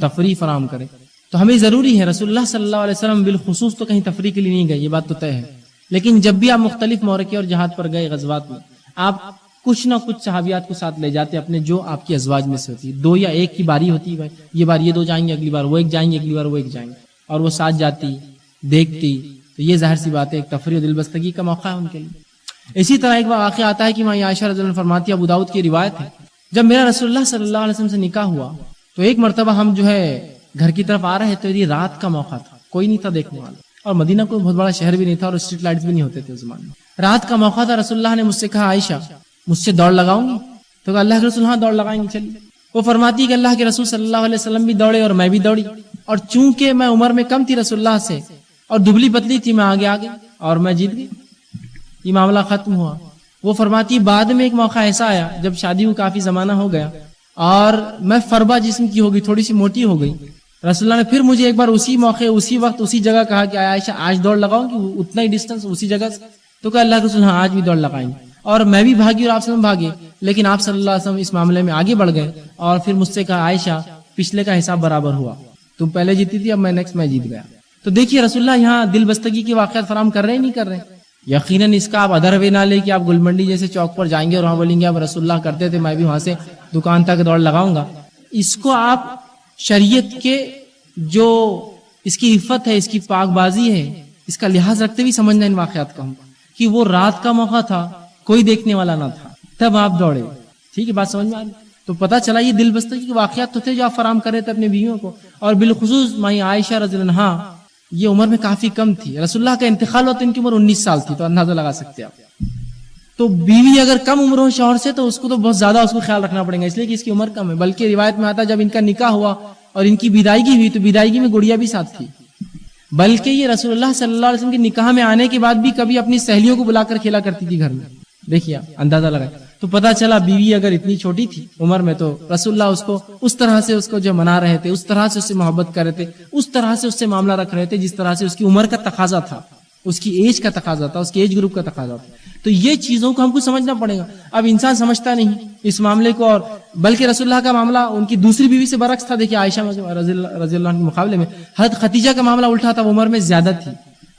تفریح فراہم کرے، تو ہمیں ضروری ہے۔ رسول اللہ صلی اللہ علیہ وسلم بالخصوص تو کہیں تفریح کے لیے نہیں گئے، یہ بات تو طے ہے، لیکن جب بھی آپ مختلف مورکے اور جہاد پر گئے، غزوات میں، آپ کچھ نہ کچھ صحابیات کو ساتھ لے جاتے اپنے، جو آپ کی ازواج میں سے ہوتی، 2 یا 1 کی باری ہوتی ہے، یہ بار یہ 2 جائیں گے، اگلی بار وہ 1 جائیں گے، اگلی بار وہ 1 جائیں گے، اور وہ ساتھ جاتی، دیکھتی، تو یہ ظاہر سی بات ہے ایک تفریح و دل بستگی کا موقع ہے ان کے لیے۔ اسی طرح ایک واقعہ آتا ہے کہ ماں عائشہ رضی اللہ عنہا فرماتی ہے، ابو داؤد کی روایت ہے، جب میرا رسول اللہ صلی اللہ علیہ وسلم سے نکاح ہوا تو ایک مرتبہ ہم جو ہے گھر کی طرف آ رہے تھے، یہ رات کا موقع تھا، کوئی نہیں تھا دیکھنے والا، اور مدینہ کوئی بہت بڑا شہر بھی نہیں تھا اور اسٹریٹ لائٹس بھی نہیں ہوتے تھے اس زمانے میں۔ رات کا موقع تھا، رسول اللہ نے مجھ سے کہا، عائشہ مجھ سے دوڑ لگاؤں گی؟ تو کہا اللہ کے رسول ہاں دوڑ لگائیں گے، چلیے۔ وہ فرماتی کہ اللہ کے رسول صلی اللہ علیہ وسلم بھی دوڑے اور میں بھی دوڑی، اور چونکہ میں عمر میں کم تھی رسول اللہ سے اور دبلی پتلی تھی، میں آگے اور میں جیت گئی، یہ معاملہ ختم ہوا۔ وہ فرماتی بعد میں ایک موقع ایسا آیا جب شادی کو کافی زمانہ ہو گیا اور میں فربا جسم کی ہو گئی، تھوڑی سی موٹی ہو گئی، رسول اللہ نے پھر مجھے ایک بار اسی موقع، اسی وقت، اسی جگہ کہا کہ عائشہ آج دوڑ لگاؤں گی اتنا ہی ڈسٹینس اسی جگہ سے؟ تو کہا اللہ کے رسول ہاں آج بھی دوڑ لگائیں گے، اور میں بھی بھاگی اور آپ سے بھاگے، لیکن آپ صلی اللہ علیہ وسلم اس معاملے میں آگے بڑھ گئے اور پھر مجھ سے کہا عائشہ پچھلے کا حساب برابر ہوا، تم پہلے جیتی تھی، اب میں نیکسٹ میں جیت گیا۔ تو دیکھیے رسول اللہ یہاں دل بستگی کے واقعات فراہم کر رہے ہیں نہیں کر رہے ہیں؟ یقیناً اس کا آپ ادر وے نہ لے کہ آپ گلمنڈی جیسے چوک پر جائیں گے اور وہاں بولیں گے اب رسول اللہ کرتے تھے میں بھی وہاں سے دکان تک دوڑ لگاؤں گا۔ اس کو آپ شریعت کے جو اس کی عفت ہے، اس کی پاک بازی ہے، اس کا لحاظ رکھتے ہوئے سمجھنا ان واقعات کا کہ وہ رات کا موقع تھا، کوئی دیکھنے والا نہ تھا، تب آپ دوڑے۔ ٹھیک ہے، بات سمجھ میں آ رہی؟ تو پتہ چلا یہ دل بستگی کے واقعات تو تھے جو آپ فراہم کر رہے تھے اپنے بیویوں کو، اور بالخصوص ماں عائشہ رضی اللہ عنہا یہ عمر میں کافی کم تھی، رسول اللہ کا انتقال ہوا تو ان کی عمر 19 سال تھی، تو اندازہ لگا سکتے آپ۔ تو بیوی اگر کم عمر ہو شوہر سے تو اس کو تو بہت زیادہ اس کو خیال رکھنا پڑے گا، اس لیے کہ اس کی عمر کم ہے۔ بلکہ روایت میں آتا ہے جب ان کا نکاح ہوا اور ان کی بیدائیگی ہوئی تو بیدائیگی میں گڑیا بھی ساتھ تھی، بلکہ یہ رسول اللہ صلی اللہ علیہ وسلم کے نکاح میں آنے کے بعد بھی کبھی اپنی سہیلیوں کو بلا کر کھیلا کرتی تھی گھر میں۔ دیکھیے اندازہ لگائیں، تو پتہ چلا بیوی اگر اتنی چھوٹی تھی عمر میں تو رسول اللہ اس کو اس طرح سے اس کو جو منا رہے تھے، اس طرح سے اس سے محبت کر رہے تھے، اس طرح سے اس سے معاملہ رکھ رہے تھے جس طرح سے اس کی عمر کا تقاضا تھا، اس کی ایج کا تقاضا تھا، اس کے ایج گروپ کا تقاضا تھا۔ تو یہ چیزوں کو ہم کو سمجھنا پڑے گا۔ اب انسان سمجھتا نہیں اس معاملے کو، اور بلکہ رسول اللہ کا معاملہ ان کی دوسری بیوی سے برعکس تھا۔ دیکھیے عائشہ رضی اللہ عنہ کے مقابلے میں حضرت خدیجہ کا معاملہ الٹا تھا، وہ عمر میں زیادہ تھی،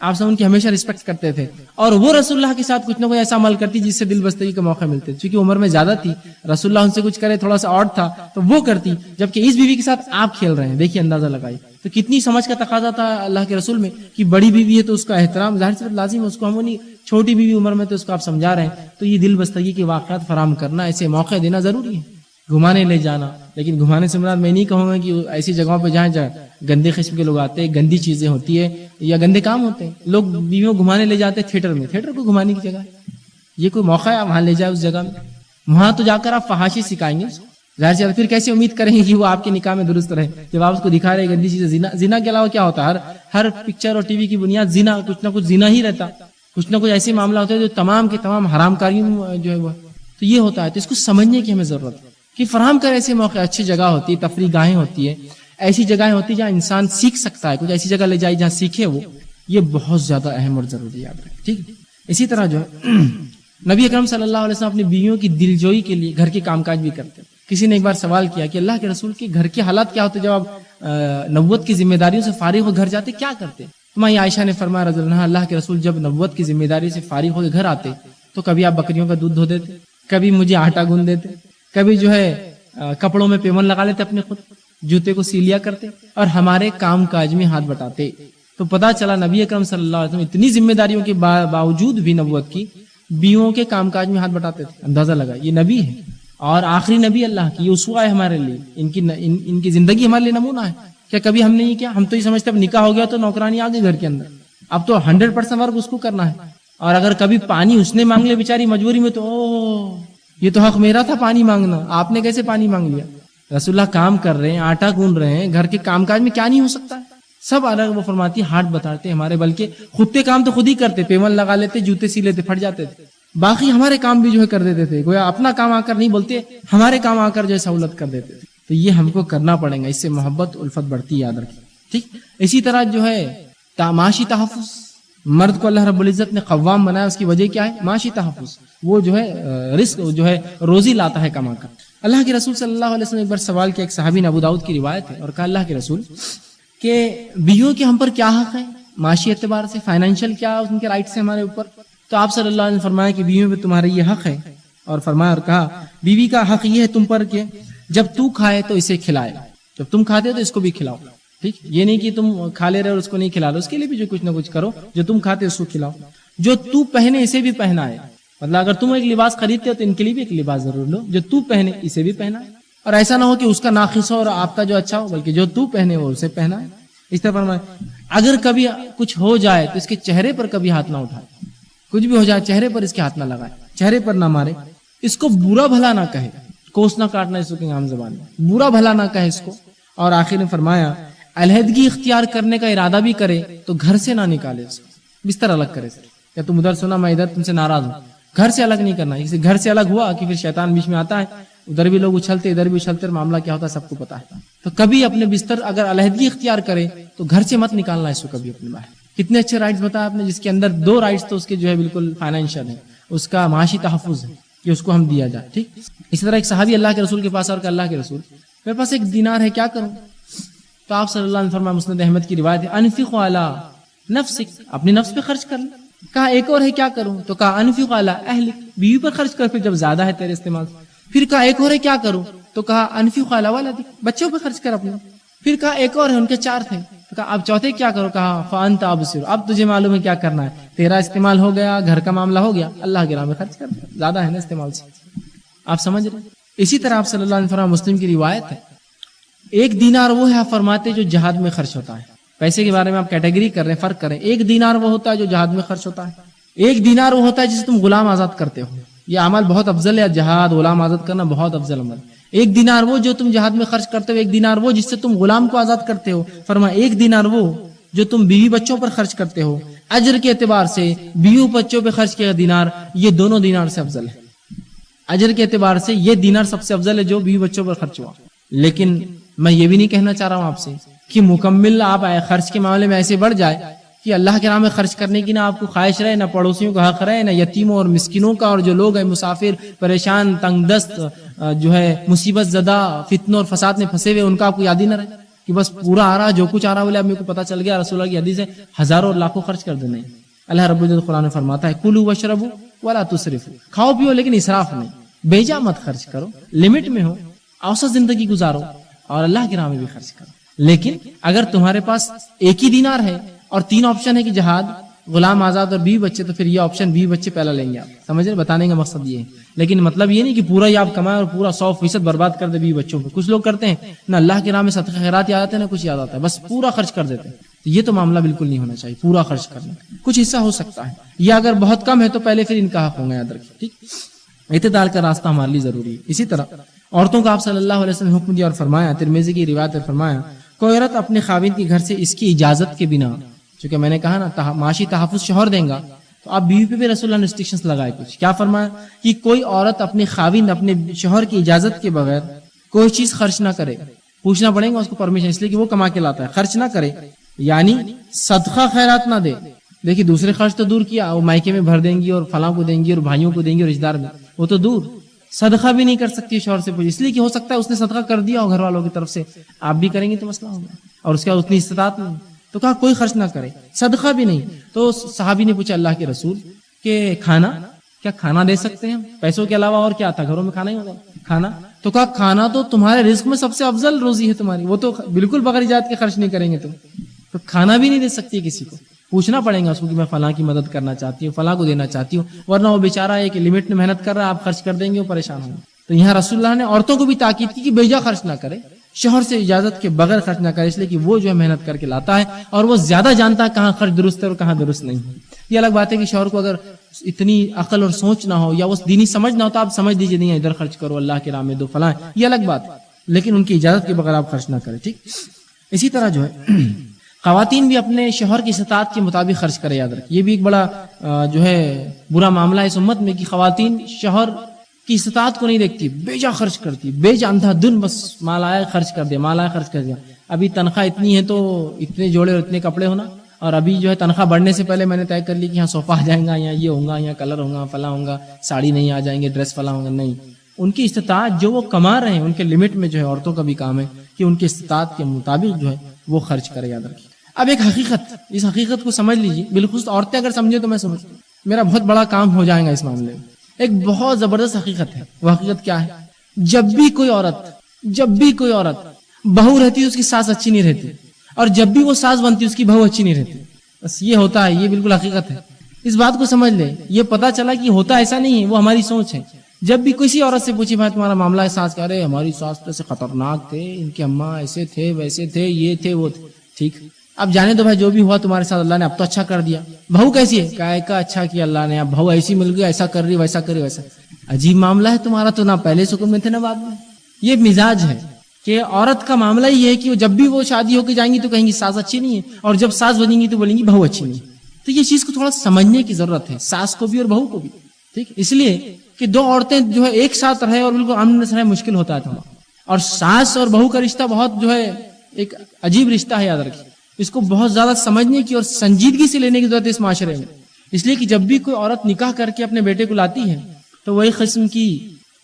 آپ سب ان کی ہمیشہ رسپیکٹ کرتے تھے، اور وہ رسول اللہ کے ساتھ کچھ نہ کوئی ایسا عمل کرتی جس سے دل بستگی کا موقع ملتے، چونکہ عمر میں زیادہ تھی، رسول اللہ ان سے کچھ کرے تھوڑا سا آڈ تھا تو وہ کرتی، جبکہ اس بیوی کے ساتھ آپ کھیل رہے ہیں۔ دیکھیے اندازہ لگائی تو کتنی سمجھ کا تقاضا تھا اللہ کے رسول میں کہ بڑی بیوی ہے تو اس کا احترام ظاہر سے لازم ہے، اس کو ہم نہیں، چھوٹی بیوی عمر میں تو اس کو آپ سمجھا رہے ہیں۔ تو یہ دل بستگی کے واقعات فراہم کرنا، ایسے موقع دینا ضروری ہے، گھمانے لے جانا۔ لیکن گھمانے سے مراد میں نہیں کہوں گا کہ ایسی جگہوں پہ جہاں گندے قسم کے لوگ آتے ہیں، گندی چیزیں ہوتی ہے یا گندے کام ہوتے ہیں، لوگ بیویوں گھمانے لے جاتے ہیں تھیٹر میں، تھیٹر کو گھمانے کی جگہ ہے، یہ کوئی موقع ہے وہاں لے جائے اس جگہ میں؟ وہاں تو جا کر آپ فحاشی سکھائیں گے، ظاہر سی پھر کیسے امید کریں گے کہ وہ آپ کے نکاح میں درست رہے جب آپ اس کو دکھا رہے گندی چیزیں؟ زنا کے علاوہ کیا ہوتا ہے؟ ہر پکچر اور ٹی وی کی بنیاد زنا، کچھ نہ کچھ زنا ہی رہتا، کچھ نہ کچھ ایسے معاملہ ہوتے ہیں جو تمام کے تمام حرام کاریوں جو ہے وہ، تو یہ ہوتا ہے۔ تو اس کو سمجھنے کی ہمیں ضرورت ہے کہ فراہم کر ایسے موقع، اچھی جگہ ہوتی ہے، تفریح گاہیں ہوتی ہے، ایسی جگہیں ہوتی ہیں جہاں انسان سیکھ سکتا ہے، کچھ ایسی جگہ لے جائے جہاں سیکھے وہ، یہ بہت زیادہ اہم اور ضروری یاد رکھیں، ٹھیک ہے؟ اسی طرح جو ہے نبی اکرم صلی اللہ علیہ وسلم اپنی بیویوں کی دلجوئی کے لیے گھر کے کام کاج بھی کرتے ہیں۔ کسی نے ایک بار سوال کیا کہ اللہ کے رسول کے گھر کے حالات کیا ہوتے جب آپ نبوت کی ذمہ داریوں سے فارغ ہو گھر جاتے، کیا کرتے؟ تو ماں عائشہ نے فرمایا رضی اللہ عنہا، اللہ کے رسول جب نبوت کی ذمہ داری سے فارغ ہو کے گھر آتے تو کبھی آپ بکریوں کا دودھ دھو دیتے، کبھی مجھے آٹا گوندھ دیتے، کبھی جو ہے کپڑوں میں پیمن لگا لیتے اپنے خود، جوتے کو سیلیا کرتے اور ہمارے کام کاج میں ہاتھ بٹاتے۔ تو پتا چلا نبی اکرم صلی اللہ علیہ وسلم اتنی ذمہ داریوں کے باوجود بھی نبوت کی بیووں کے کام کاج میں ہاتھ بٹاتے تھے۔ اندازہ لگا یہ نبی ہے اور آخری نبی اللہ کی، یہ اسوہ ہے ہمارے لیے، ان کی زندگی ہمارے لیے نمونہ ہے۔ کیا کبھی ہم نے یہ کیا؟ ہم تو یہ سمجھتے اب نکاح ہو گیا تو نوکرانی آ گئی گھر کے اندر، اب تو 100% ورک اس کو کرنا ہے، اور اگر کبھی پانی اس نے مانگ لے بیچاری مجبوری میں تو یہ تو حق میرا تھا پانی مانگنا، آپ نے کیسے پانی مانگ لیا؟ رسول اللہ کام کر رہے ہیں، آٹا گوندھ رہے ہیں، گھر کے کام کاج میں کیا نہیں ہو سکتا ہے؟ سب الگ وہ فرماتی ہاتھ بتاتے ہمارے، بلکہ خود کے کام تو خود ہی کرتے، پیمن لگا لیتے، جوتے سی لیتے، پھٹ جاتے تھے، باقی ہمارے کام بھی جو ہے کر دیتے تھے، گویا اپنا کام آ کر نہیں بولتے، ہمارے کام آ کر جو ہے سہولت کر دیتے تھے۔ تو یہ ہم کو کرنا پڑے گا، اس سے محبت الفت بڑھتی ہے، یاد رکھیں، ٹھیک۔ اسی طرح جو ہے معاشی تحفظ، مرد کو اللہ رب العزت نے قوام بنایا، اس کی وجہ کیا ہے؟ معاشی تحفظ، وہ جو ہے رزق جو ہے روزی لاتا ہے کما کر۔ اللہ کے رسول صلی اللہ علیہ وسلم نے ایک بار سوال کیا، ایک صحابی نے، ابو داؤد کی روایت ہے، اور کہا اللہ کے رسول کہ بیویوں کے ہم پر کیا حق ہے معاشی اعتبار سے، فائنینشیل کیا ان کے رائٹس ہیں ہمارے اوپر؟ تو آپ صلی اللہ علیہ وسلم نے فرمایا کہ بیویوں پہ تمہارا یہ حق ہے، اور فرمایا اور کہا بیوی کا حق یہ ہے تم پر کہ جب تو کھائے تو اسے کھلائے، جب تم کھاتے ہو تو اس کو بھی کھلاؤ، ٹھیک۔ یہ نہیں کہ تم کھا لے رہے اور اس کو نہیں کھلا لو، اس کے لیے بھی جو کچھ نہ کچھ کرو، جو تم کھاتے اس کو کھلاؤ، جو تو پہنے اسے بھی پہنائے، مطلب اگر تم ایک لباس خریدتے ہو تو ان کے لیے بھی ایک لباس ضرور لو، جو تو پہنے اسے بھی پہنائے، اور ایسا نہ ہو کہ اس کا ناقص ہو اور آپ کا جو اچھا ہو، بلکہ جو تو پہنے وہ اسے پہنائے۔ اس طرح فرمائے اگر کبھی کچھ ہو جائے تو اس کے چہرے پر کبھی ہاتھ نہ اٹھائے، کچھ بھی ہو جائے چہرے پر اس کے ہاتھ نہ لگائے، چہرے پر نہ مارے، اس کو برا بھلا نہ کہے، کوس نہ کاٹنا اس کو عام زبان میں، برا بھلا نہ کہے اس کو۔ اور آخر میں فرمایا علیحدگی اختیار کرنے کا ارادہ بھی کرے تو گھر سے نہ نکالے اس کو، بستر الگ کرے، یا تم ادھر سنا میں ادھر تم سے ناراض ہوں، گھر سے الگ نہیں کرنا، کسی گھر سے الگ ہوا کہ پھر شیطان بیچ میں آتا ہے، ادھر بھی لوگ اچھلتے ادھر بھی اچھلتے، معاملہ کیا ہوتا ہے سب کو پتا ہے۔ تو کبھی اپنے بستر اگر علیحدگی اختیار کرے تو گھر سے مت نکالنا اس کو کبھی اپنے باہر۔ کتنے اچھے رائٹس بتایا آپ نے، جس کے اندر 2 رائٹس تو اس کے جو ہے بالکل فائنینشیل ہے، اس کا معاشی تحفظ ہے کہ اس کو ہم دیا جائے، ٹھیک۔ اسی طرح ایک صحابی اللہ کے رسول کے پاس اور کہ اللہ کے رسول میرے پاس 1 دینار ہے، کیا کروں؟ تو آپ صلی اللہ علیہ وسلم فرمایا، مسند احمد کی روایت ہے، انفق علی نفسک، اپنے نفس پہ خرچ کر لیں۔ کہا ایک اور ہے، کیا کروں؟ تو کہا انفق علی اہلک، بیوی پر خرچ کر، پھر جب زیادہ ہے تیرے استعمال۔ پھر کہا ایک اور ہے، کیا کروں؟ تو کہا انفق علی ولدک، بچوں پہ خرچ کر اپنے۔ پھر کہا ایک اور ہے، ان کے 4 تھے، تو کہا اب چوتھے کیا کرو؟ کہا فانت ابصر، اب تجھے معلوم ہے کیا کرنا ہے، تیرا استعمال ہو گیا، گھر کا معاملہ ہو گیا، اللہ کے راہ میں خرچ کر، زیادہ ہے نا استعمال سے، آپ سمجھ رہے۔ اسی طرح آپ صلی اللہ علیہ وسلم، مسلم کی روایت ہے، 1 دینار وہ ہے، آپ فرماتے جو جہاد میں خرچ ہوتا ہے۔ پیسے کے بارے میں آپ کیٹیگری کر رہے ہیں، فرق کریں۔ 1 دینار وہ ہوتا ہے جو جہاد میں خرچ ہوتا ہے، 1 دینار وہ ہوتا ہے جسے تم غلام آزاد کرتے ہو، یہ عمل بہت افضل ہے، جہاد غلام آزاد کرنا بہت افضل عمل۔ 1 دینار وہ جو تم جہاد میں خرچ کرتے ہو، 1 دینار وہ جس سے تم غلام کو آزاد کرتے ہو۔ فرمایا 1 دینار وہ جو تم بیوی بچوں پر خرچ کرتے ہو، اجر کے اعتبار سے بیوی بچوں پہ خرچ کیا دینار یہ دونوں دینار سے افضل ہے، اجر کے اعتبار سے یہ دینار سب سے افضل ہے جو بیوی بچوں پر خرچ ہوا۔ لیکن میں یہ بھی نہیں کہنا چاہ رہا ہوں آپ سے کہ مکمل آپ خرچ کے معاملے میں ایسے بڑھ جائے کہ اللہ کے راہ میں خرچ کرنے کی نہ آپ کو خواہش رہے، نہ پڑوسیوں کا حق رہے، نہ یتیموں اور مسکینوں کا، اور جو لوگ ہیں مسافر، پریشان، تنگ دست، جو ہے مصیبت زدہ، فتنوں اور فساد میں پھنسے ہوئے، ان کا آپ کو یاد ہی نہ رہے کہ بس پورا آ رہا جو کچھ آ رہا بولے اب میرے کو پتا چل گیا، رسول اللہ کی حدیث ہے، ہزاروں اور لاکھوں خرچ کر دینا۔ اللہ رب العزت قرآن میں فرماتا ہے کلوا واشربوا ولا تسرفوا، کھاؤ پیو لیکن اسراف نہیں، بے جا مت خرچ کرو، لمٹ میں ہو، اوسط زندگی گزارو، اور اللہ کی راہ میں بھی خرچ کرو۔ لیکن اگر تمہارے پاس 1 ہی دینار ہے اور 3 آپشن ہے کہ جہاد، غلام آزاد اور بیوی بچے، تو پھر یہ آپشن بیوی بچے پہلا لیں گے آپ، سمجھ رہے؟ بتانے کا مقصد یہ ہے، لیکن مطلب یہ نہیں کہ پورا ہی آپ کمائیں اور پورا 100% برباد کر دے بیوی بچوں پہ۔ کچھ لوگ کرتے ہیں نہ اللہ کی راہ میں صدقہ خیرات یاد آتے ہیں، نہ کچھ یاد آتا ہے، بس پورا خرچ کر دیتے ہیں۔ تو یہ تو معاملہ بالکل نہیں ہونا چاہیے، پورا خرچ کرنا، کچھ حصہ ہو سکتا ہے، یا اگر بہت کم ہے تو پہلے پھر ان کا حق ہوگا، یاد رکھیے، ٹھیک۔ اعتدال کا راستہ ہمارے لیے ضروری ہے۔ اسی طرح عورتوں کا آپ صلی اللہ علیہ وسلم نے حکم دیا اور فرمایا، ترمذی کی روایت ہے، فرمایا کوئی عورت اپنے خاوند کے گھر سے اس کی اجازت کے بنا، چونکہ میں نے کہا نا معاشی تحفظ شوہر دیں گا، تو آپ بیوی پہ بھی رسول اللہ نے ریسٹرکشنز لگائے کچھ، کیا فرمایا کہ کوئی عورت اپنے خاوند، اپنے شوہر کی اجازت کے بغیر کوئی چیز خرچ نہ کرے، پوچھنا پڑے گا اس کو پرمیشن، اس لیے کہ وہ کما کے لاتا ہے، خرچ نہ کرے، یعنی صدقہ خیرات نہ دے۔ دیکھیے دوسرے خرچ تو دور کیا، وہ مائکے میں بھر دیں گی اور فلاں کو دیں گی اور بھائیوں کو دیں گی اور رشتہ دار میں، وہ تو دور، صدقہ بھی نہیں کر سکتی شوہر سے پوچھ، اس لیے کہ ہو سکتا ہے اس نے صدقہ کر دیا ہو گھر والوں کی طرف سے، آپ بھی کریں گے تو مسئلہ ہوگا، اور اس کا اتنی استطاعت نہیں، تو کہا کوئی خرچ نہ کرے، صدقہ بھی نہیں۔ تو صحابی نے پوچھا اللہ کے رسول کہ کھانا، کیا کھانا دے سکتے ہیں؟ پیسوں کے علاوہ اور کیا تھا، گھروں میں کھانا ہی ہوگا، کھانا؟ تو کہا کھانا تو تمہارے رزق میں سب سے افضل روزی ہے تمہاری، وہ تو بالکل بغیر اجازت کے خرچ نہیں کریں گے تم، تو کھانا بھی نہیں دے سکتی کسی کو، پوچھنا پڑے گا اس کو کہ میں فلاں کی مدد کرنا چاہتی ہوں، فلاں کو دینا چاہتی ہوں، ورنہ وہ بیچارہ ایک لمٹ میں محنت کر رہا ہے، آپ خرچ کر دیں گے وہ پریشان ہوں گے۔ تو یہاں رسول اللہ نے عورتوں کو بھی تاکید کی کہ بیجا خرچ نہ کرے، شوہر سے اجازت کے بغیر خرچ نہ کرے، اس لیے کہ وہ جو ہے محنت کر کے لاتا ہے اور وہ زیادہ جانتا ہے کہاں خرچ درست ہے اور کہاں درست نہیں ہے۔ یہ الگ بات ہے کہ شوہر کو اگر اتنی عقل اور سوچ نہ ہو یا اس دینی سمجھ نہ ہو تو آپ سمجھ دیجیے نہیں ادھر خرچ کرو، اللہ کے راہ میں دو، فلاں، یہ الگ بات ہے، لیکن ان کی اجازت کے بغیر آپ خرچ نہ کریں، ٹھیک۔ اسی طرح جو ہے خواتین بھی اپنے شوہر کی استطاعت کے مطابق خرچ کرے، یاد رکھیں، یہ بھی ایک بڑا جو ہے برا معاملہ ہے اس امت میں کہ خواتین شوہر کہ استطاعت کو نہیں دیکھتی، بیجا خرچ کرتی، بیجا اندھا دن بس مال آیا خرچ کر دیا، مال آیا خرچ کر دیا. ابھی تنخواہ اتنی ہے تو اتنے جوڑے اور اتنے کپڑے ہونا، اور ابھی جو ہے تنخواہ بڑھنے سے پہلے میں نے طے کر لی کہ یہاں صوفہ آ جائیں گا، یہاں یہ ہوگا، یہاں کلر ہوگا، فلاں ہوگا، ساڑی نہیں آ جائیں گے، ڈریس فلاں ہوگا. نہیں، ان کی استطاعت جو وہ کما رہے ہیں ان کے لمٹ میں جو ہے عورتوں کا بھی کام ہے کہ ان کی استطاعت کے مطابق جو ہے وہ خرچ کرے. یاد رکھیے. اب ایک حقیقت، اس حقیقت کو سمجھ لیجیے، بالخصوص عورتیں اگر سمجھے تو میں سمجھتا ہوں میرا بہت بڑا کام ہو جائے گا اس معاملے میں. ایک بہت زبردست حقیقت ہے. وہ حقیقت کیا ہے؟ جب بھی کوئی عورت بہو رہتی ہے اس کی ساس اچھی نہیں رہتی، اور جب بھی وہ ساس بنتی اس کی بہو اچھی نہیں رہتی. بس یہ ہوتا ہے، یہ بالکل حقیقت ہے. اس بات کو سمجھ لے. یہ پتا چلا کہ ہوتا ایسا نہیں ہے، وہ ہماری سوچ ہے. جب بھی کسی عورت سے پوچھی بھائی تمہارا معاملہ ہے ساس کا، ارے ہماری ساس تو ایسے خطرناک تھے، ان کے اماں ایسے تھے ویسے تھے، یہ تھے وہ تھے. ٹھیک، اب جانے دو بھائی، جو بھی ہوا تمہارے ساتھ اللہ نے اب تو اچھا کر دیا. بہو کیسی ہے؟ کائے کا اچھا کیا اللہ نے، اب بہو ایسی مل گئی، ایسا کر رہی، ویسا کر رہی، ویسا. عجیب معاملہ ہے تمہارا، تو نہ پہلے سکون میں تھے نہ بعد میں. یہ مزاج ہے کہ عورت کا معاملہ یہ ہے کہ جب بھی وہ شادی ہو کے جائیں گی تو کہیں گی ساس اچھی نہیں ہے، اور جب ساس بنیں گی تو بولیں گی بہو اچھی نہیں. تو یہ چیز کو تھوڑا سمجھنے کی ضرورت ہے، ساس کو بھی اور بہو کو بھی. ٹھیک، اس لیے کہ دو عورتیں جو ہے ایک ساتھ رہے اور بالکل آمنے سامنے مشکل ہوتا ہے تھوڑا. اور ساس اور بہو کا رشتہ بہت جو ہے ایک عجیب رشتہ ہے. یاد رکھیے، اس کو بہت زیادہ سمجھنے کی اور سنجیدگی سے لینے کی ضرورت ہے اس معاشرے میں. اس لیے کہ جب بھی کوئی عورت نکاح کر کے اپنے بیٹے کو لاتی ہے تو وہی قسم کی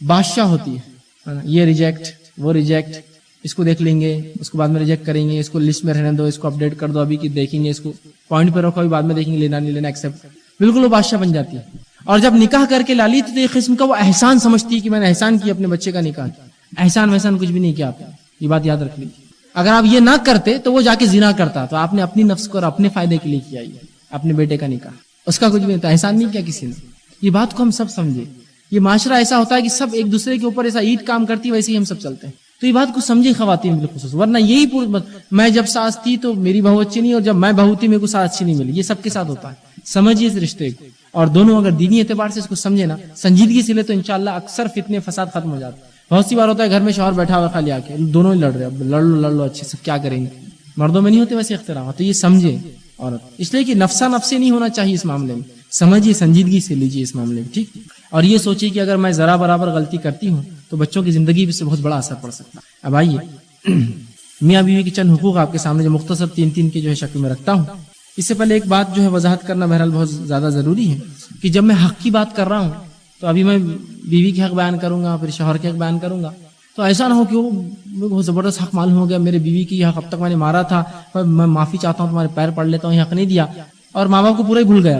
بادشاہ ہوتی ہے. یہ ریجیکٹ، وہ ریجیکٹ، اس کو دیکھ لیں گے، اس کو بعد میں ریجیکٹ کریں گے، اس کو لسٹ میں رہنے دو، اس کو اپڈیٹ کر دو، ابھی کی دیکھیں گے، اس کو پوائنٹ پہ رکھو، ابھی بعد میں دیکھیں گے، لینا نہیں لینا، ایکسپٹ. بالکل وہ بادشاہ بن جاتی ہے. اور جب نکاح کر کے لالی تو ایک قسم کا وہ احسان سمجھتی ہے کہ میں نے احسان کیا اپنے بچے کا نکاح کیا. احسان وحسان کچھ بھی نہیں کیا آپ نے. یہ بات یاد رکھ لیجیے. اگر آپ یہ نہ کرتے تو وہ جا کے زنا کرتا، تو آپ نے اپنی نفس کو اور اپنے فائدے کے لیے کیا اپنے بیٹے کا نکاح. اس کا کچھ بھی نہیں تھا، احسان نہیں کیا کسی نے. یہ بات کو ہم سب سمجھے. یہ معاشرہ ایسا ہوتا ہے کہ سب ایک دوسرے کے اوپر ایسا عید کام کرتی، ویسے ہی ہم سب چلتے ہیں. تو یہ بات کو سمجھے خواتین بالخصوص. ورنہ یہی میں جب ساس تھی تو میری بہو اچھی نہیں، اور جب میں بہو تھی میرے کو ساس اچھی نہیں ملی. یہ سب کے ساتھ ہوتا ہے. سمجھیے اس رشتے کو، اور دونوں اگر دینی اعتبار سے اس کو سمجھے نا، سنجیدگی سے لے، تو انشاءاللہ اکثر فتنے فساد ختم ہو جاتے. بہت سی بار ہوتا ہے گھر میں شوہر بیٹھا ہوا خالی آ کے دونوں ہی لڑ رہے، اب لڑ لو اچھے سے، کیا کریں گے. مردوں میں نہیں ہوتے ویسے اختراع. تو یہ سمجھے عورت، اس لیے کہ نفسا نفسی نہیں ہونا چاہیے اس معاملے میں. سمجھیے، سنجیدگی سے لیجیے اس معاملے میں. ٹھیک، اور یہ سوچیے کہ اگر میں ذرا برابر غلطی کرتی ہوں تو بچوں کی زندگی سے بہت بڑا اثر پڑ سکتا ہے. اب آئیے میاں بیوی کے چند حقوق آپ کے سامنے جو مختصر تین کے جو ہے شکل میں رکھتا ہوں. اس سے پہلے ایک بات جو ہے وضاحت کرنا بہرحال بہت زیادہ ضروری ہے کہ جب میں حق کی بات کر رہا ہوں تو ابھی میں بیوی کے حق بیان کروں گا، پھر شوہر کے حق بیان کروں گا، تو ایسا نہ ہو کہ وہ بہت زبردست حق معلوم ہو گیا، میرے بیوی کی یہ حق اب تک میں نے مارا تھا، میں معافی چاہتا ہوں، تمہارے پیر پڑ لیتا ہوں، یہ حق نہیں دیا، اور ماں باپ کو پورا ہی بھول گیا.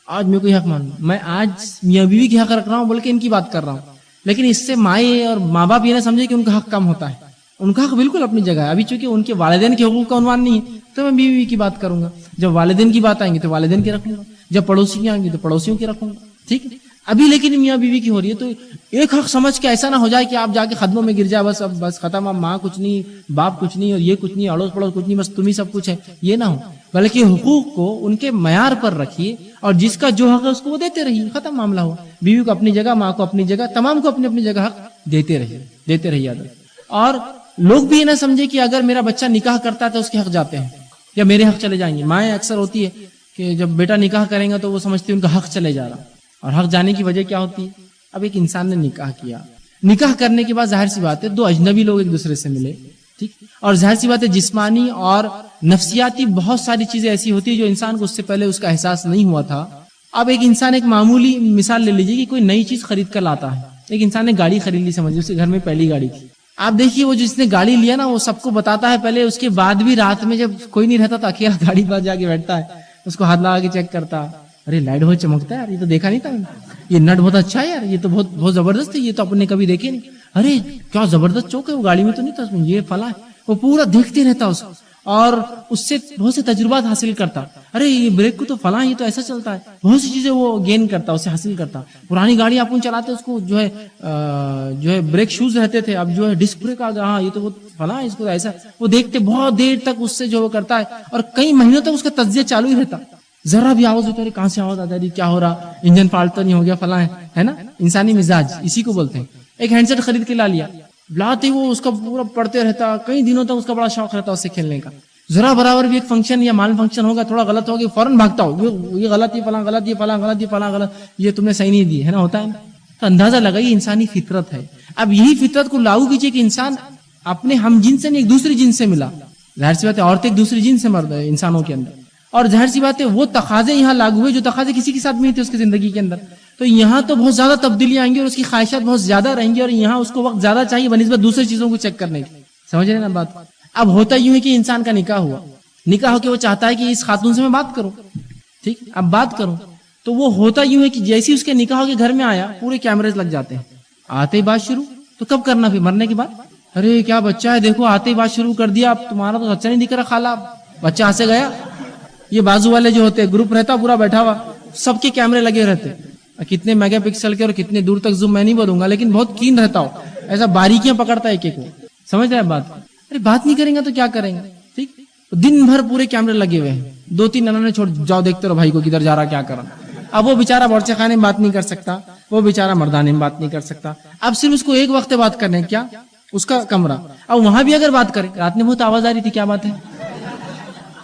آج میرے کو یہ حق معلوم، میں آج میاں بیوی کے حق رکھ رہا ہوں بول کے ان کی بات کر رہا ہوں. لیکن اس سے مائیں اور ماں باپ یہ نہ سمجھے کہ ان کا حق کم ہوتا ہے. ان کا حق بالکل اپنی جگہ ہے. ابھی چونکہ ان کے والدین کے حقوق کا عنوان نہیں ہے تو میں بیوی کی بات کروں گا. جب والدین کی بات آئیں گی تو والدین کی رکھوں گا، جب پڑوسی کی آئیں گی تو پڑوسیوں کی رکھوں گا. ٹھیک ہے. ابھی لیکن میاں بیوی کی ہو رہی ہے تو ایک حق سمجھ کے ایسا نہ ہو جائے کہ آپ جا کے خدموں میں گر جائے، بس اب بس ختم، اب ماں کچھ نہیں، باپ کچھ نہیں، اور یہ کچھ نہیں، اڑوس پڑوس کچھ نہیں، بس تم ہی سب کچھ ہے. یہ نہ ہو، بلکہ حقوق کو ان کے معیار پر رکھیے، اور جس کا جو حق ہے اس کو وہ دیتے رہیے. ختم معاملہ ہوا. بیوی کو اپنی جگہ، ماں کو اپنی جگہ، تمام کو اپنی اپنی جگہ حق دیتے رہیے. اور لوگ بھی یہ نہ سمجھے کہ اگر میرا بچہ نکاح کرتا ہے تو اس کے حق جاتے ہیں یا میرے حق چلے جائیں گے. مائیں اکثر ہوتی ہے کہ جب بیٹا نکاح کریں گا تو وہ سمجھتی ہے ان کا حق چلے جا رہا. اور حق جانے کی وجہ کیا ہوتی ہے؟ اب ایک انسان نے نکاح کیا، نکاح کرنے کے بعد ظاہر سی بات ہے دو اجنبی لوگ ایک دوسرے سے ملے. ٹھیک، اور ظاہر سی بات ہے جسمانی اور نفسیاتی بہت ساری چیزیں ایسی ہوتی ہیں جو انسان کو اس سے پہلے اس کا احساس نہیں ہوا تھا. اب ایک انسان، ایک معمولی مثال لے لیجیے کہ کوئی نئی چیز خرید کر لاتا ہے. ایک انسان نے گاڑی خرید لی، سمجھیے اس کے گھر میں پہلی گاڑی تھی. آپ دیکھیے وہ جس نے گاڑی لیا نا وہ سب کو بتاتا ہے پہلے، اس کے بعد بھی رات میں جب کوئی نہیں رہتا تو اکیلا گاڑی پاس جا کے بیٹھتا ہے، اس کو ہاتھ لگا کے چیک کرتا، ارے لائٹ بہت چمکتا ہے یار، یہ تو دیکھا نہیں تھا، یہ نٹ بہت اچھا ہے یار، یہ تو بہت بہت زبردست ہے، یہ تو اپن نے کبھی دیکھے نہیں، ارے کیا زبردست چوک ہے، وہ گاڑی میں تو نہیں تھا، یہ فلاں ہے. وہ پورا دیکھتے رہتا اس کو اور اس سے بہت سے تجربات حاصل کرتا. ارے یہ بریک کو تو فلاں، یہ تو ایسا چلتا ہے، بہت سی چیزیں وہ گین کرتا، اسے حاصل کرتا. پرانی گاڑی آپ چلاتے اس کو جو ہے بریک شوز رہتے تھے، اب جو ہے ڈسک بریک آ گیا، ہاں یہ تو فلاں، اس کو ایسا. وہ دیکھتے بہت دیر تک اس سے جو وہ کرتا ہے اور کئی مہینوں تک اس کا تجزیہ چالو ہی رہتا. ذرا بھی آواز ہوتا ہے کہاں سے آواز آتا ہے، کیا ہو رہا، انجن فالٹ تو نہیں ہو گیا، فلاں ہے نا. انسانی مزاج اسی کو بولتے ہیں. ایک ہینڈ سیٹ خرید کے لا لیا، لاتے وہ اس کا پورا پڑھتے رہتا، کئی دنوں تک اس کا بڑا شوق رہتا اس سے کھیلنے کا. ذرا برابر بھی ایک فنکشن یا مال فنکشن ہوگا، تھوڑا غلط ہوگا فوراً بھاگتا ہو، یہ غلط، یہ فلاں غلط، یہ فلاں غلط، یہ فلاں غلط، یہ تم نے صحیح نہیں دی ہے نا. ہوتا ہے تو اندازہ لگائیے انسانی فطرت ہے. اب یہی فطرت کو لاگو کیجیے کہ انسان اپنے ہم جن سے نہیں ایک دوسری جن سے ملا. ظاہر سی بات ہے عورتیں ایک دوسری جن سے مرد ہے انسانوں کے اندر, اور ظاہر سی بات ہے وہ تقاضے یہاں لاگو ہوئے جو تقاضے کسی کے ساتھ نہیں تھے اس کی زندگی کے اندر. تو یہاں تو بہت زیادہ تبدیلیاں آئیں گی اور اس کی خواہشات بہت زیادہ رہیں گی, اور یہاں اس کو وقت زیادہ چاہیے بنسبت دوسری چیزوں کو چیک کرنے کی. سمجھ رہے ہیں نا بات. اب ہوتا یوں ہے کہ انسان کا نکاح ہوا, نکاح ہو کے وہ چاہتا ہے کہ اس خاتون سے میں بات کروں, ٹھیک اب بات کروں, تو وہ ہوتا یوں ہے کہ جیسے اس کے نکاح کے گھر میں آیا پورے کیمرے لگ جاتے ہیں. آتے ہی بات شروع, تو کب کرنا پھر مرنے کے بعد؟ ارے کیا بچہ ہے دیکھو, آتے ہی بات شروع کر دیا, اب تمہارا تو بچہ نہیں دکھ رہا خالہ, بچہ ہاں سے گیا. یہ بازو والے جو ہوتے ہیں گروپ رہتا پورا بیٹھا ہوا, سب کے کیمرے لگے رہتے, کتنے میگا پکسل کے اور کتنے دور تک زوم میں نہیں بولوں گا, لیکن بہت کین رہتا ہو, ایسا باریکیاں پکڑتا ہے ایک ایک کو. سمجھ رہے ہیں بات؟ ارے بات نہیں کریں گے تو کیا کریں گے, ٹھیک دن بھر پورے کیمرے لگے ہوئے ہیں, 2-3 ننوں نے چھوڑ جاؤ دیکھتے رہو بھائی کو کدھر جا رہا کیا کر رہا. اب وہ بیچارہ باورچی خانے میں بات نہیں کر سکتا, وہ بیچارہ مردانے میں بات نہیں کر سکتا. اب صرف اس کو ایک وقت بات کرنے کیا اس کا کمرہ, اب وہاں بھی اگر بات کرے, رات میں بہت آواز آ رہی تھی کیا بات ہے,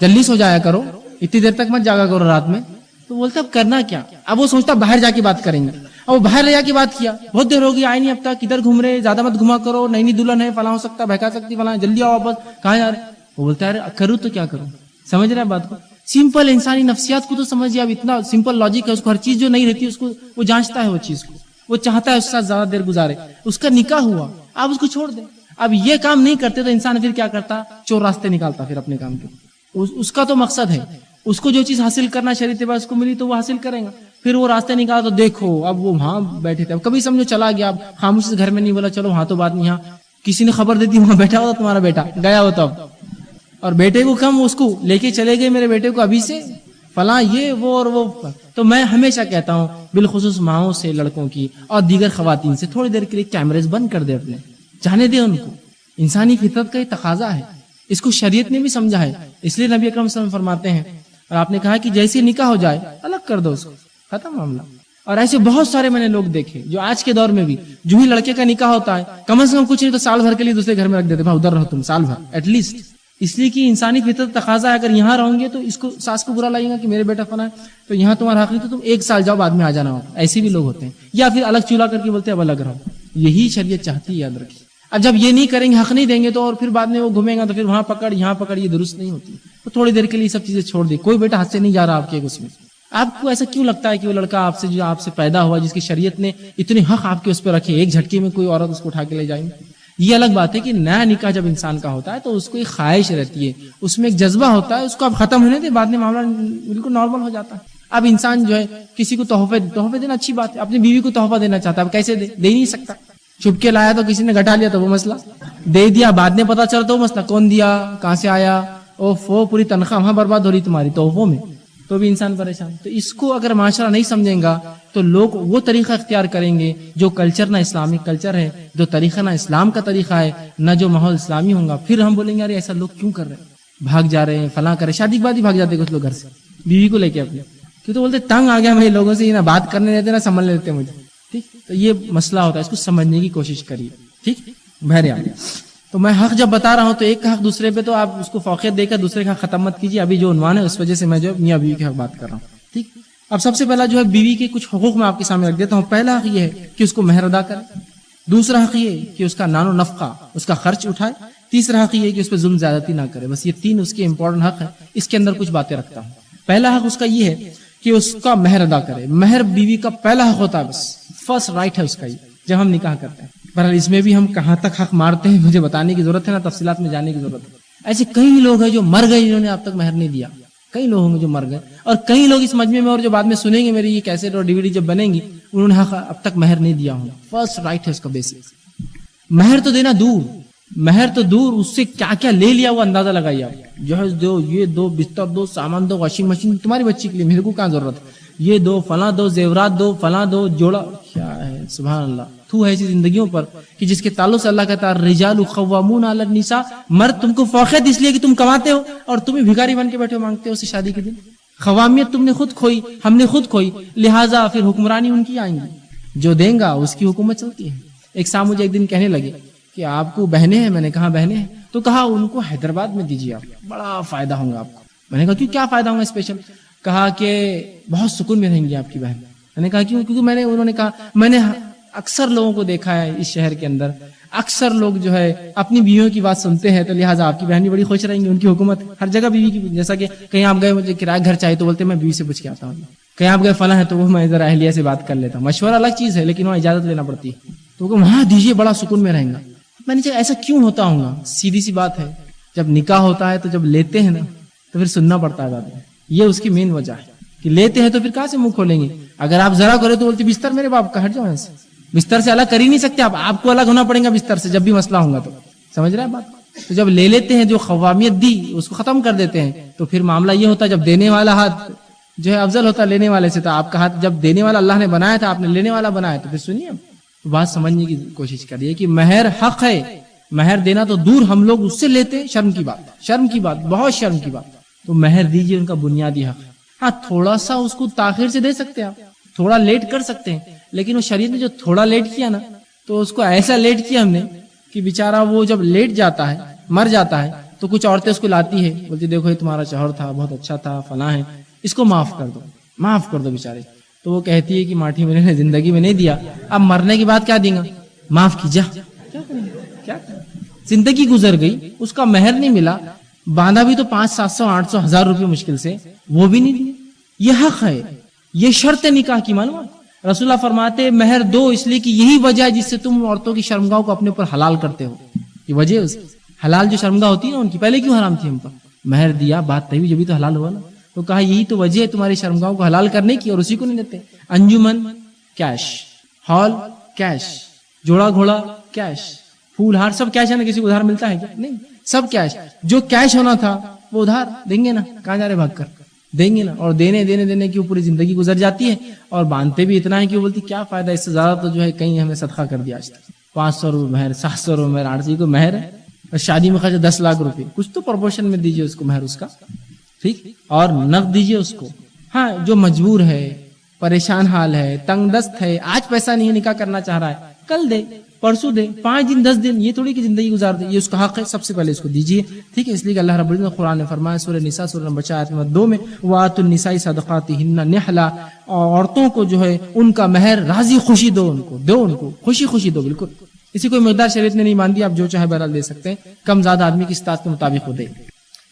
جلدی سو جایا کرو, اتنی دیر تک مت جاگا کرو رات میں. تو بولتا اب کرنا کیا, اب وہ سوچتا باہر جا کے بات کریں گے. اب وہ باہر لے جا کے بات کیا, بہت دیر ہوگی آئے نہیں اب تک, کدھر گھوم رہے, زیادہ مت گھما کرو, نئی دلہن ہے, فلاں ہو سکتا, بہکا سکتی فلاں, جلدی آؤ واپس, کہاں جا رہے. وہ بولتا ہے کروں تو کیا کروں. سمجھ رہے ہیں بات کو؟ سمپل انسانی نفسیات کو تو سمجھیے, اب اتنا سمپل لاجک ہے اس کو, ہر چیز جو نہیں رہتی اس کو وہ جانچتا ہے, وہ چیز کو وہ چاہتا ہے اس کے ساتھ زیادہ دیر گزارے. اس کا نکاح ہوا, آپ اس کو چھوڑ دیں. اب یہ کام نہیں کرتے تو انسان پھر کیا کرتا, چور راستے نکالتا پھر اپنے کام کے. اس کا تو مقصد ہے, اس کو جو چیز حاصل کرنا شریعت بس کو ملی تو وہ حاصل کریں گا. پھر وہ راستے نکالا تو دیکھو اب وہ وہاں بیٹھے تھے, اب کبھی سمجھو چلا گیا, اب خاموشی سے گھر میں نہیں بولا چلو وہاں تو بات نہیں, یہاں کسی نے خبر دے دی وہاں بیٹھا ہوتا تمہارا بیٹا گیا ہوتا, اور بیٹے کو کم اس کو لے کے چلے گئے, میرے بیٹے کو ابھی سے فلاں یہ وہ اور وہ. تو میں ہمیشہ کہتا ہوں بالخصوص ماؤں سے, لڑکوں کی اور دیگر خواتین سے, تھوڑی دیر کے لیے کیمرے بند کر دے, اپنے جانے دے ان کو. انسانی فطرت کا یہ تقاضا ہے, اس کو شریعت نے بھی سمجھا ہے. اس لیے نبی اکرم صلی اللہ علیہ وسلم فرماتے ہیں, اور آپ نے کہا کہ جیسے نکاح ہو جائے الگ کر دو اس کو, ختم معاملہ. اور ایسے بہت سارے میں نے لوگ دیکھے جو آج کے دور میں بھی جو ہی لڑکے کا نکاح ہوتا ہے کم از کم کچھ نہیں تو سال بھر کے لیے دوسرے گھر میں رکھ دیتے, بھائی ادھر رہو تم سال بھر ایٹ لیسٹ. اس لیے کہ انسانی فطرت تقاضا ہے, اگر یہاں رہوں گے تو اس کو ساس کو برا لگے گا کہ میرے بیٹا فنا ہے, تو یہاں تمہارا حق نہیں, تو تم 1 سال جاؤ بعد میں آ جانا ہوگا. ایسے بھی لوگ ہوتے ہیں, یا پھر الگ چولہا کر کے بولتے ہیں اب الگ رہو. یہی شریعت چاہتی ہے, یاد رکھیے. اب جب یہ نہیں کریں گے, حق نہیں دیں گے, تو اور پھر بعد میں وہ گھومے گا تو پھر وہاں پکڑ یہاں پکڑ, یہ درست نہیں ہوتی. تو تھوڑی دیر کے لیے سب چیزیں چھوڑ دے. کوئی بیٹا ہاتھ سے نہیں جا رہا آپ کے اس میں. آپ کو ایسا کیوں لگتا ہے کہ وہ لڑکا آپ سے جو آپ سے پیدا ہوا, جس کی شریعت نے اتنے حق آپ کے اس پہ رکھے, ایک جھٹکے میں کوئی عورت اس کو اٹھا کے لے جائیں گے؟ یہ الگ بات ہے کہ نیا نکاح جب انسان کا ہوتا ہے تو اس کو ایک خواہش رہتی ہے, اس میں ایک جذبہ ہوتا ہے, اس کو اب ختم ہونے دے, بعد میں معاملہ بالکل نارمل ہو جاتا ہے. اب انسان جو ہے کسی کو تحفے دینا اچھی بات ہے, اپنی بیوی کو تحفہ دینا چاہتا ہے, اب کیسے دے نہیں سکتا. چھپ کے لایا تو کسی نے گھٹا لیا تو وہ مسئلہ, دے دیا بعد میں پتا چلا تو وہ مسئلہ, کون دیا, کہاں سے آیا, اوفو پوری تنخواہ وہاں برباد ہو رہی تمہاری تحفوں میں, تو بھی انسان پریشان. تو اس کو اگر معاشرہ نہیں سمجھیں گا تو لوگ وہ طریقہ اختیار کریں گے جو کلچر نہ اسلامک کلچر ہے, جو طریقہ نہ اسلام کا طریقہ ہے, نہ جو ماحول اسلامی ہوگا. پھر ہم بولیں گے ارے ایسا لوگ کیوں کر رہے ہیں, بھاگ جا رہے ہیں, فلاں کرے, شادی کے بعد ہی بھاگ جاتے کچھ لوگ گھر سے بیوی کو لے کے اپنے, کیوں تو بولتے تنگ آ گیا میں لوگوں سے, نہ بات کرنے دیتے نہ سنبھلنے دیتے مجھے. ٹھیک, تو یہ مسئلہ ہوتا ہے, اس کو سمجھنے کی کوشش کریے. ٹھیک, بہرحال تو میں حق جب بتا رہا ہوں تو ایک کا حق دوسرے پہ, تو آپ اس کو فوقیت دے کر دوسرے کا ختم مت کیجیے. ابھی جو عنوان ہے اس وجہ سے میں جو میاں بیوی کے حق بات کر رہا ہوں. ٹھیک, اب سب سے پہلا جو ہے بیوی کے کچھ حقوق میں آپ کے سامنے رکھ دیتا ہوں. پہلا حق یہ ہے کہ اس کو مہر ادا کرے. دوسرا حق یہ کہ اس کا نان و نفقہ, اس کا خرچ اٹھائے. تیسرا حق یہ کہ اس پہ ظلم زیادتی نہ کرے. بس یہ 3 اس کے امپورٹنٹ حق ہیں. اس کے اندر کچھ باتیں رکھتا ہوں. پہلا حق اس کا یہ ہے کہ اس کا مہر ادا کرے. مہر بیوی کا پہلا حق ہوتا ہے, بس فرسٹ رائٹ ہے اس کا, یہ جب ہم نکاح کرتے ہیں. بہرحال اس میں بھی ہم کہاں تک حق مارتے ہیں مجھے بتانے کی ضرورت ہے, نہ تفصیلات میں جانے کی ضرورت ہے. ایسے کئی لوگ ہیں جو مر گئے, جنہوں نے اب تک مہر نہیں دیا. کئی لوگ ہوں گے جو مر گئے, اور کئی لوگ اس مجمع میں اور جو بعد میں سنیں گے میری یہ کیسٹ اور DVD جب بنیں گی, انہوں نے حق اب تک مہر نہیں دیا ہوں. فرسٹ رائٹ ہے اس کا بیسک. مہر تو دینا دور, مہر تو دور, اس سے کیا کیا لے لیا وہ اندازہ لگائیے آپ. جہیز دو, یہ دو, بستر دو, سامان دو, واشنگ مشین تمہاری بچی کے لیے, میرے کو کہاں ضرورت ہے, یہ دو, فلاں دو, زیورات دو, فلاں دو, جوڑا. کیا ہے سبحان اللہ, تو ایسی زندگیوں پر کہ جس کے تعلق سے اللہ کہتا ہے الرجال قوامون علی النساء, مرد تم کو فوقیت اس لیے کہ تم کماتے ہو, اور تمہیں بھکاری بن کے بیٹھے ہو مانگتے ہو اسے شادی کے دن. قوامیت تم نے خود کھوئی, ہم نے خود کھوئی, لہٰذا پھر حکمرانی ان کی آئیں گی, جو دیں گا اس کی حکومت چلتی ہے. ایک صاحب مجھے ایک دن کہنے لگے کہ آپ کو بہنیں ہیں, میں نے کہا بہنیں ہیں, تو کہا ان کو حیدرآباد میں دیجیے, آپ بڑا فائدہ ہوگا آپ کو. میں نے کہا کیوں, کیا فائدہ ہوگا اسپیشل؟ کہا کہ بہت سکون میں رہیں گی آپ کی بہن. میں نے کہا کیوں؟ کیونکہ انہوں نے کہا میں نے اکثر لوگوں کو دیکھا ہے اس شہر کے اندر، اکثر لوگ جو ہے اپنی بیویوں کی بات سنتے ہیں، تو لہٰذا آپ کی بہن بھی بڑی خوش رہیں گی، ان کی حکومت ہر جگہ بیوی کی، جیسا کہ کہیں آپ گئے مجھے کرایہ گھر چاہیے تو بولتے ہیں میں بیوی سے پوچھ کے آتا ہوں، کہیں آپ گئے فلاں ہے تو وہ میں ذرا اہلیہ سے بات کر لیتا ہوں، مشورہ الگ چیز ہے لیکن وہاں اجازت لینا پڑتی ہے، تو وہاں دیجیے بڑا سکون میں رہیں گا۔ میں نے ایسا کیوں ہوتا ہوں گا؟ سیدھی سی بات ہے، جب نکاح ہوتا ہے تو جب لیتے ہیں نا تو پھر سننا پڑتا ہے بعد میں، یہ اس کی مین وجہ ہے کہ لیتے ہیں تو پھر کہاں سے منہ کھولیں گے؟ اگر آپ ذرا کرے تو بولتے بستر میرے باپ کا، ہٹ جاؤ ایسے، بستر سے الگ کر ہی نہیں سکتے آپ کو الگ ہونا پڑے گا بستر سے جب بھی مسئلہ ہوگا، تو سمجھ رہے ہیں بات؟ تو جب لے لیتے ہیں جو خوامیت دی اس کو ختم کر دیتے ہیں، تو پھر معاملہ یہ ہوتا ہے جب دینے والا ہاتھ جو ہے افضل ہوتا ہے لینے والے سے، تو آپ کا ہاتھ جب دینے والا اللہ نے بنایا تھا آپ نے لینے والا بنایا، تو پھر سنیے بات سمجھنے کی کوشش کریے کہ مہر حق ہے، مہر دینا تو دور، ہم لوگ اس سے لیتے، شرم کی بات، بہت شرم کی بات، تو مہر دیجیے، ان کا بنیادی حق ہے۔ ہاں تھوڑا سا اس کو تاخیر سے دے سکتے ہیں آپ، تھوڑا لیٹ کر سکتے ہیں، لیکن وہ شریعت نے جو تھوڑا لیٹ کیا نا تو اس کو ایسا لیٹ کیا ہم نے کہ بیچارہ وہ جب لیٹ جاتا ہے مر جاتا ہے تو کچھ عورتیں اس کو لاتی ہے، بولتی دیکھو یہ تمہارا شوہر تھا بہت اچھا تھا فلاں ہے، اس کو معاف کر دو بیچارے، تو وہ کہتی ہے کہ ماٹھی میں نے زندگی میں نہیں دیا، اب مرنے کے بعد کیا دیں گا؟ معاف کیجا، کیا زندگی گزر گئی، اس کا مہر نہیں ملا، باندھا بھی تو 500 700 800 1000 روپے مشکل سے، وہ بھی نہیں دیے، یہ حق ہے، یہ شرط نکاح کی معلوم۔ رسول اللہ فرماتے مہر دو اس لیے کہ یہی وجہ ہے جس سے تم عورتوں کی شرمگاہوں کو اپنے اوپر حلال کرتے ہو، یہ وجہ اس حلال جو شرمگاہ ہوتی ہے نا ان کی پہلے کیوں حرام تھی ہم پر؟ مہر دیا بات طے ہوئی جبھی تو حلال ہوا نا، تو کہا یہی تو وجہ ہے تمہاری شرمگاہوں کو حلال کرنے کی، اور اسی کو نہیں دیتے۔ انجمن کیش، ہال کیش، جوڑا گھوڑا کیش، پھول ہار سب کیش ہے نا، کسی کو ادھار ملتا ہے کیا؟ نہیں، سب کیش، جو کیش ہونا تھا وہ ادھار دیں گے نا، کہاں جا رہے بھاگ کر، دیں گے نا، اور دینے کی پوری زندگی گزر جاتی ہے، اور باندھتے بھی اتنا ہے کہ وہ بولتی کیا فائدہ، اس سے زیادہ تو جو ہے کہیں ہمیں صدقہ کر دیا آج تک، 500 روپے مہر، 700 روپے مہر، 800 کو مہر ہے، اور شادی میں خرچ 10 لاکھ روپے، کچھ تو پروپورشن میں دیجیے اس کو مہر اس کا، ٹھیک، اور نقد دیجیے اس کو۔ ہاں جو مجبور ہے، پریشان حال ہے، تنگ دست ہے، آج پیسہ نہیں نکاح کرنا چاہ رہا ہے، کل دے، پرسوں دے، 5 دن 10 دن، یہ تھوڑی کہ زندگی گزار دے، یہ اس کا حق ہے، سب سے پہلے اس کو دیجیے، ٹھیک ہے۔ اس لیے کہ اللہ رب العزت نے قرآن میں فرمایا سورہ نساء سورہ نمبر 4 آیت نمبر 2 میں وَآتُوا النِّسَاءِ صَدَقَاتِهِنَّ نِحْلًا، عورتوں کو جو ہے ان کا مہر راضی خوشی دو، ان کو خوشی دو، بالکل اسی کوئی مقدار شریعت نے نہیں مان دی، آپ جو چاہے بہرحال دے سکتے ہیں، کم زیادہ آدمی کی استطاعت کے مطابق ہو دے۔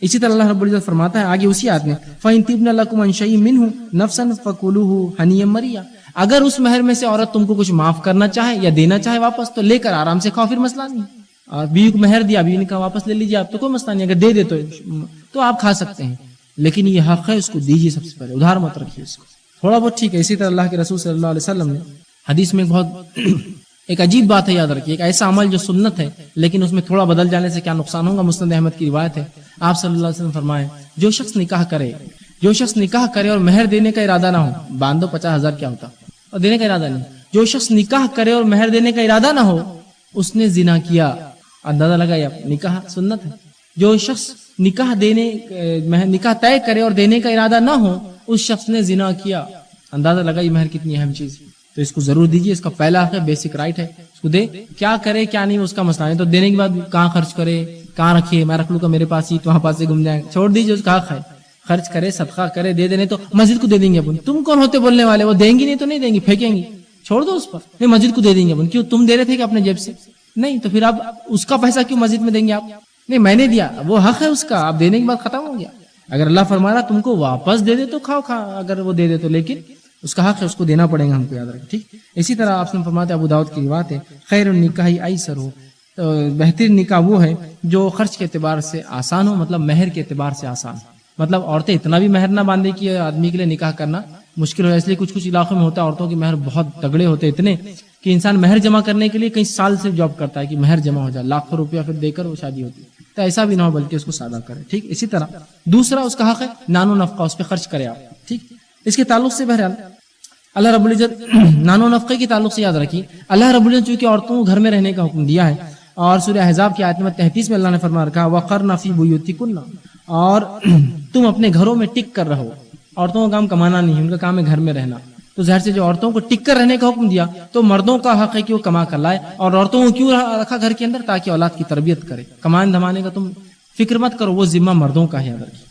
اسی طرح اللہ رب العزت فرماتا ہے آگے اسی آیت میں فَإِن طِبْنَ لَكُمْ عَنْ شَيْءٍ مِّنْهُ نَفْسًا فَكُلُوهُ هَنِيًّا مَرِيًّا، اگر اس مہر میں سے عورت تم کو کچھ معاف کرنا چاہے یا دینا چاہے واپس تو لے کر آرام سے کھاؤ، پھر مسئلہ نہیں۔ اور بیوی کو مہر دیا، بیوی نے کہا واپس لے لیجیے آپ، تو کوئی مسئلہ نہیں، اگر دے دے تو آپ کھا سکتے ہیں، لیکن یہ حق ہے، اس کو دیجیے سب سے پہلے، ادھار مت رکھیے اس کو، تھوڑا بہت ٹھیک ہے۔ اسی طرح اللہ کے رسول صلی اللہ علیہ وسلم نے حدیث میں بہت ایک عجیب بات ہے، یاد رکھیے، ایک ایسا عمل جو سنت ہے لیکن اس میں تھوڑا بدل جانے سے کیا نقصان ہوگا، مسند احمد کی روایت ہے، آپ صلی اللہ علیہ وسلم فرمائے جو شخص نکاح کرے اور مہر دینے کا ارادہ نہ ہو، باندھو 50,000 کیا ہوتا، اور دینے کا ارادہ نہیں، جو شخص نکاح کرے اور مہر دینے کا ارادہ نہ ہو اس نے زنا کیا، اندازہ لگایا، نکاح سنت ہے، جو شخص نکاح طے کرے اور دینے کا ارادہ نہ ہو اس شخص نے زنا کیا، اندازہ لگائی مہر کتنی اہم چیز، تو اس کو ضرور دیجیے، اس کا پہلا حق ہے، بیسک رائٹ ہے، اس کو دے، کیا کرے کیا نہیں اس کا مسئلہ نہیں، تو دینے کے بعد کہاں خرچ کرے، کہاں رکھے، میں رکھ لوں گا میرے پاس ہی، تو وہاں پاس سے گم جائیں، چھوڑ دیجیے، اس کا حق ہے، خرچ کرے، صدقہ کرے، دے دینے تو مسجد کو دے دیں گے اپن، تم کون ہوتے بولنے والے، وہ دیں گی نہیں تو نہیں دیں گی، پھینکیں گی، چھوڑ دو اس پر، نہیں مسجد کو دے دیں گے اپن، کیوں تم دے رہے تھے کہ اپنے جیب سے، نہیں تو پھر اب اس کا پیسہ کیوں مسجد میں دیں گے آپ، نہیں میں نے دیا، وہ حق ہے اس کا، آپ دینے کے بعد ختم ہو گیا، اگر اللہ فرما رہا تم کو واپس دے دے تو کھاؤ، اگر وہ دے دے تو، لیکن اس کا حق ہے، اس کو دینا پڑے گا ہم کو، یاد رکھیں، ٹھیک۔ اسی طرح آپ نے فرماتے ابو داؤد کی روایت ہے خیر النکاح ایسر ہو، تو بہترین نکاح وہ ہے جو خرچ کے اعتبار سے آسان ہو، مطلب مہر کے اعتبار سے آسان، مطلب عورتیں اتنا بھی مہر نہ باندھے کہ آدمی کے لیے نکاح کرنا مشکل ہو، اس لیے کچھ علاقوں میں ہوتا ہے عورتوں کی مہر بہت تگڑے ہوتے اتنے کہ انسان مہر جمع کرنے کے لیے کئی سال سے جاب کرتا ہے کہ مہر جمع ہو جائے، لاکھوں روپیہ پھر دے کر وہ شادی ہوتی ہے، تو ایسا بھی نہ ہو بلکہ اس کو سادہ کرے، ٹھیک۔ اسی طرح دوسرا اس کا حق ہے نان و نفقہ، اس پہ خرچ کرے آپ، ٹھیک۔ اس کے تعلق سے بہرحال اللہ رب العزت نان و نفقے کے تعلق سے یاد رکھیے، اللہ رب العزت چونکہ عورتوں کو گھر میں رہنے کا حکم دیا ہے، اور سورہ احزاب کی آیت نمبر 33 میں اللہ نے فرما رکھا وَقَرْنَ فِي بُيُوتِكُنَّ، اور تم اپنے گھروں میں ٹک کر رہو، عورتوں کا کام کمانا نہیں ہے، ان کا کام ہے گھر میں رہنا، تو ظاہر سے جو عورتوں کو ٹک کر رہنے کا حکم دیا تو مردوں کا حق ہے کہ وہ کما کر لائے، اور عورتوں کو کیوں رکھا گھر کے اندر؟ تاکہ اولاد کی تربیت کرے، کمانے دھمانے کا تم فکر مت کرو، وہ ذمہ مردوں کا ہے، یاد رکھیے۔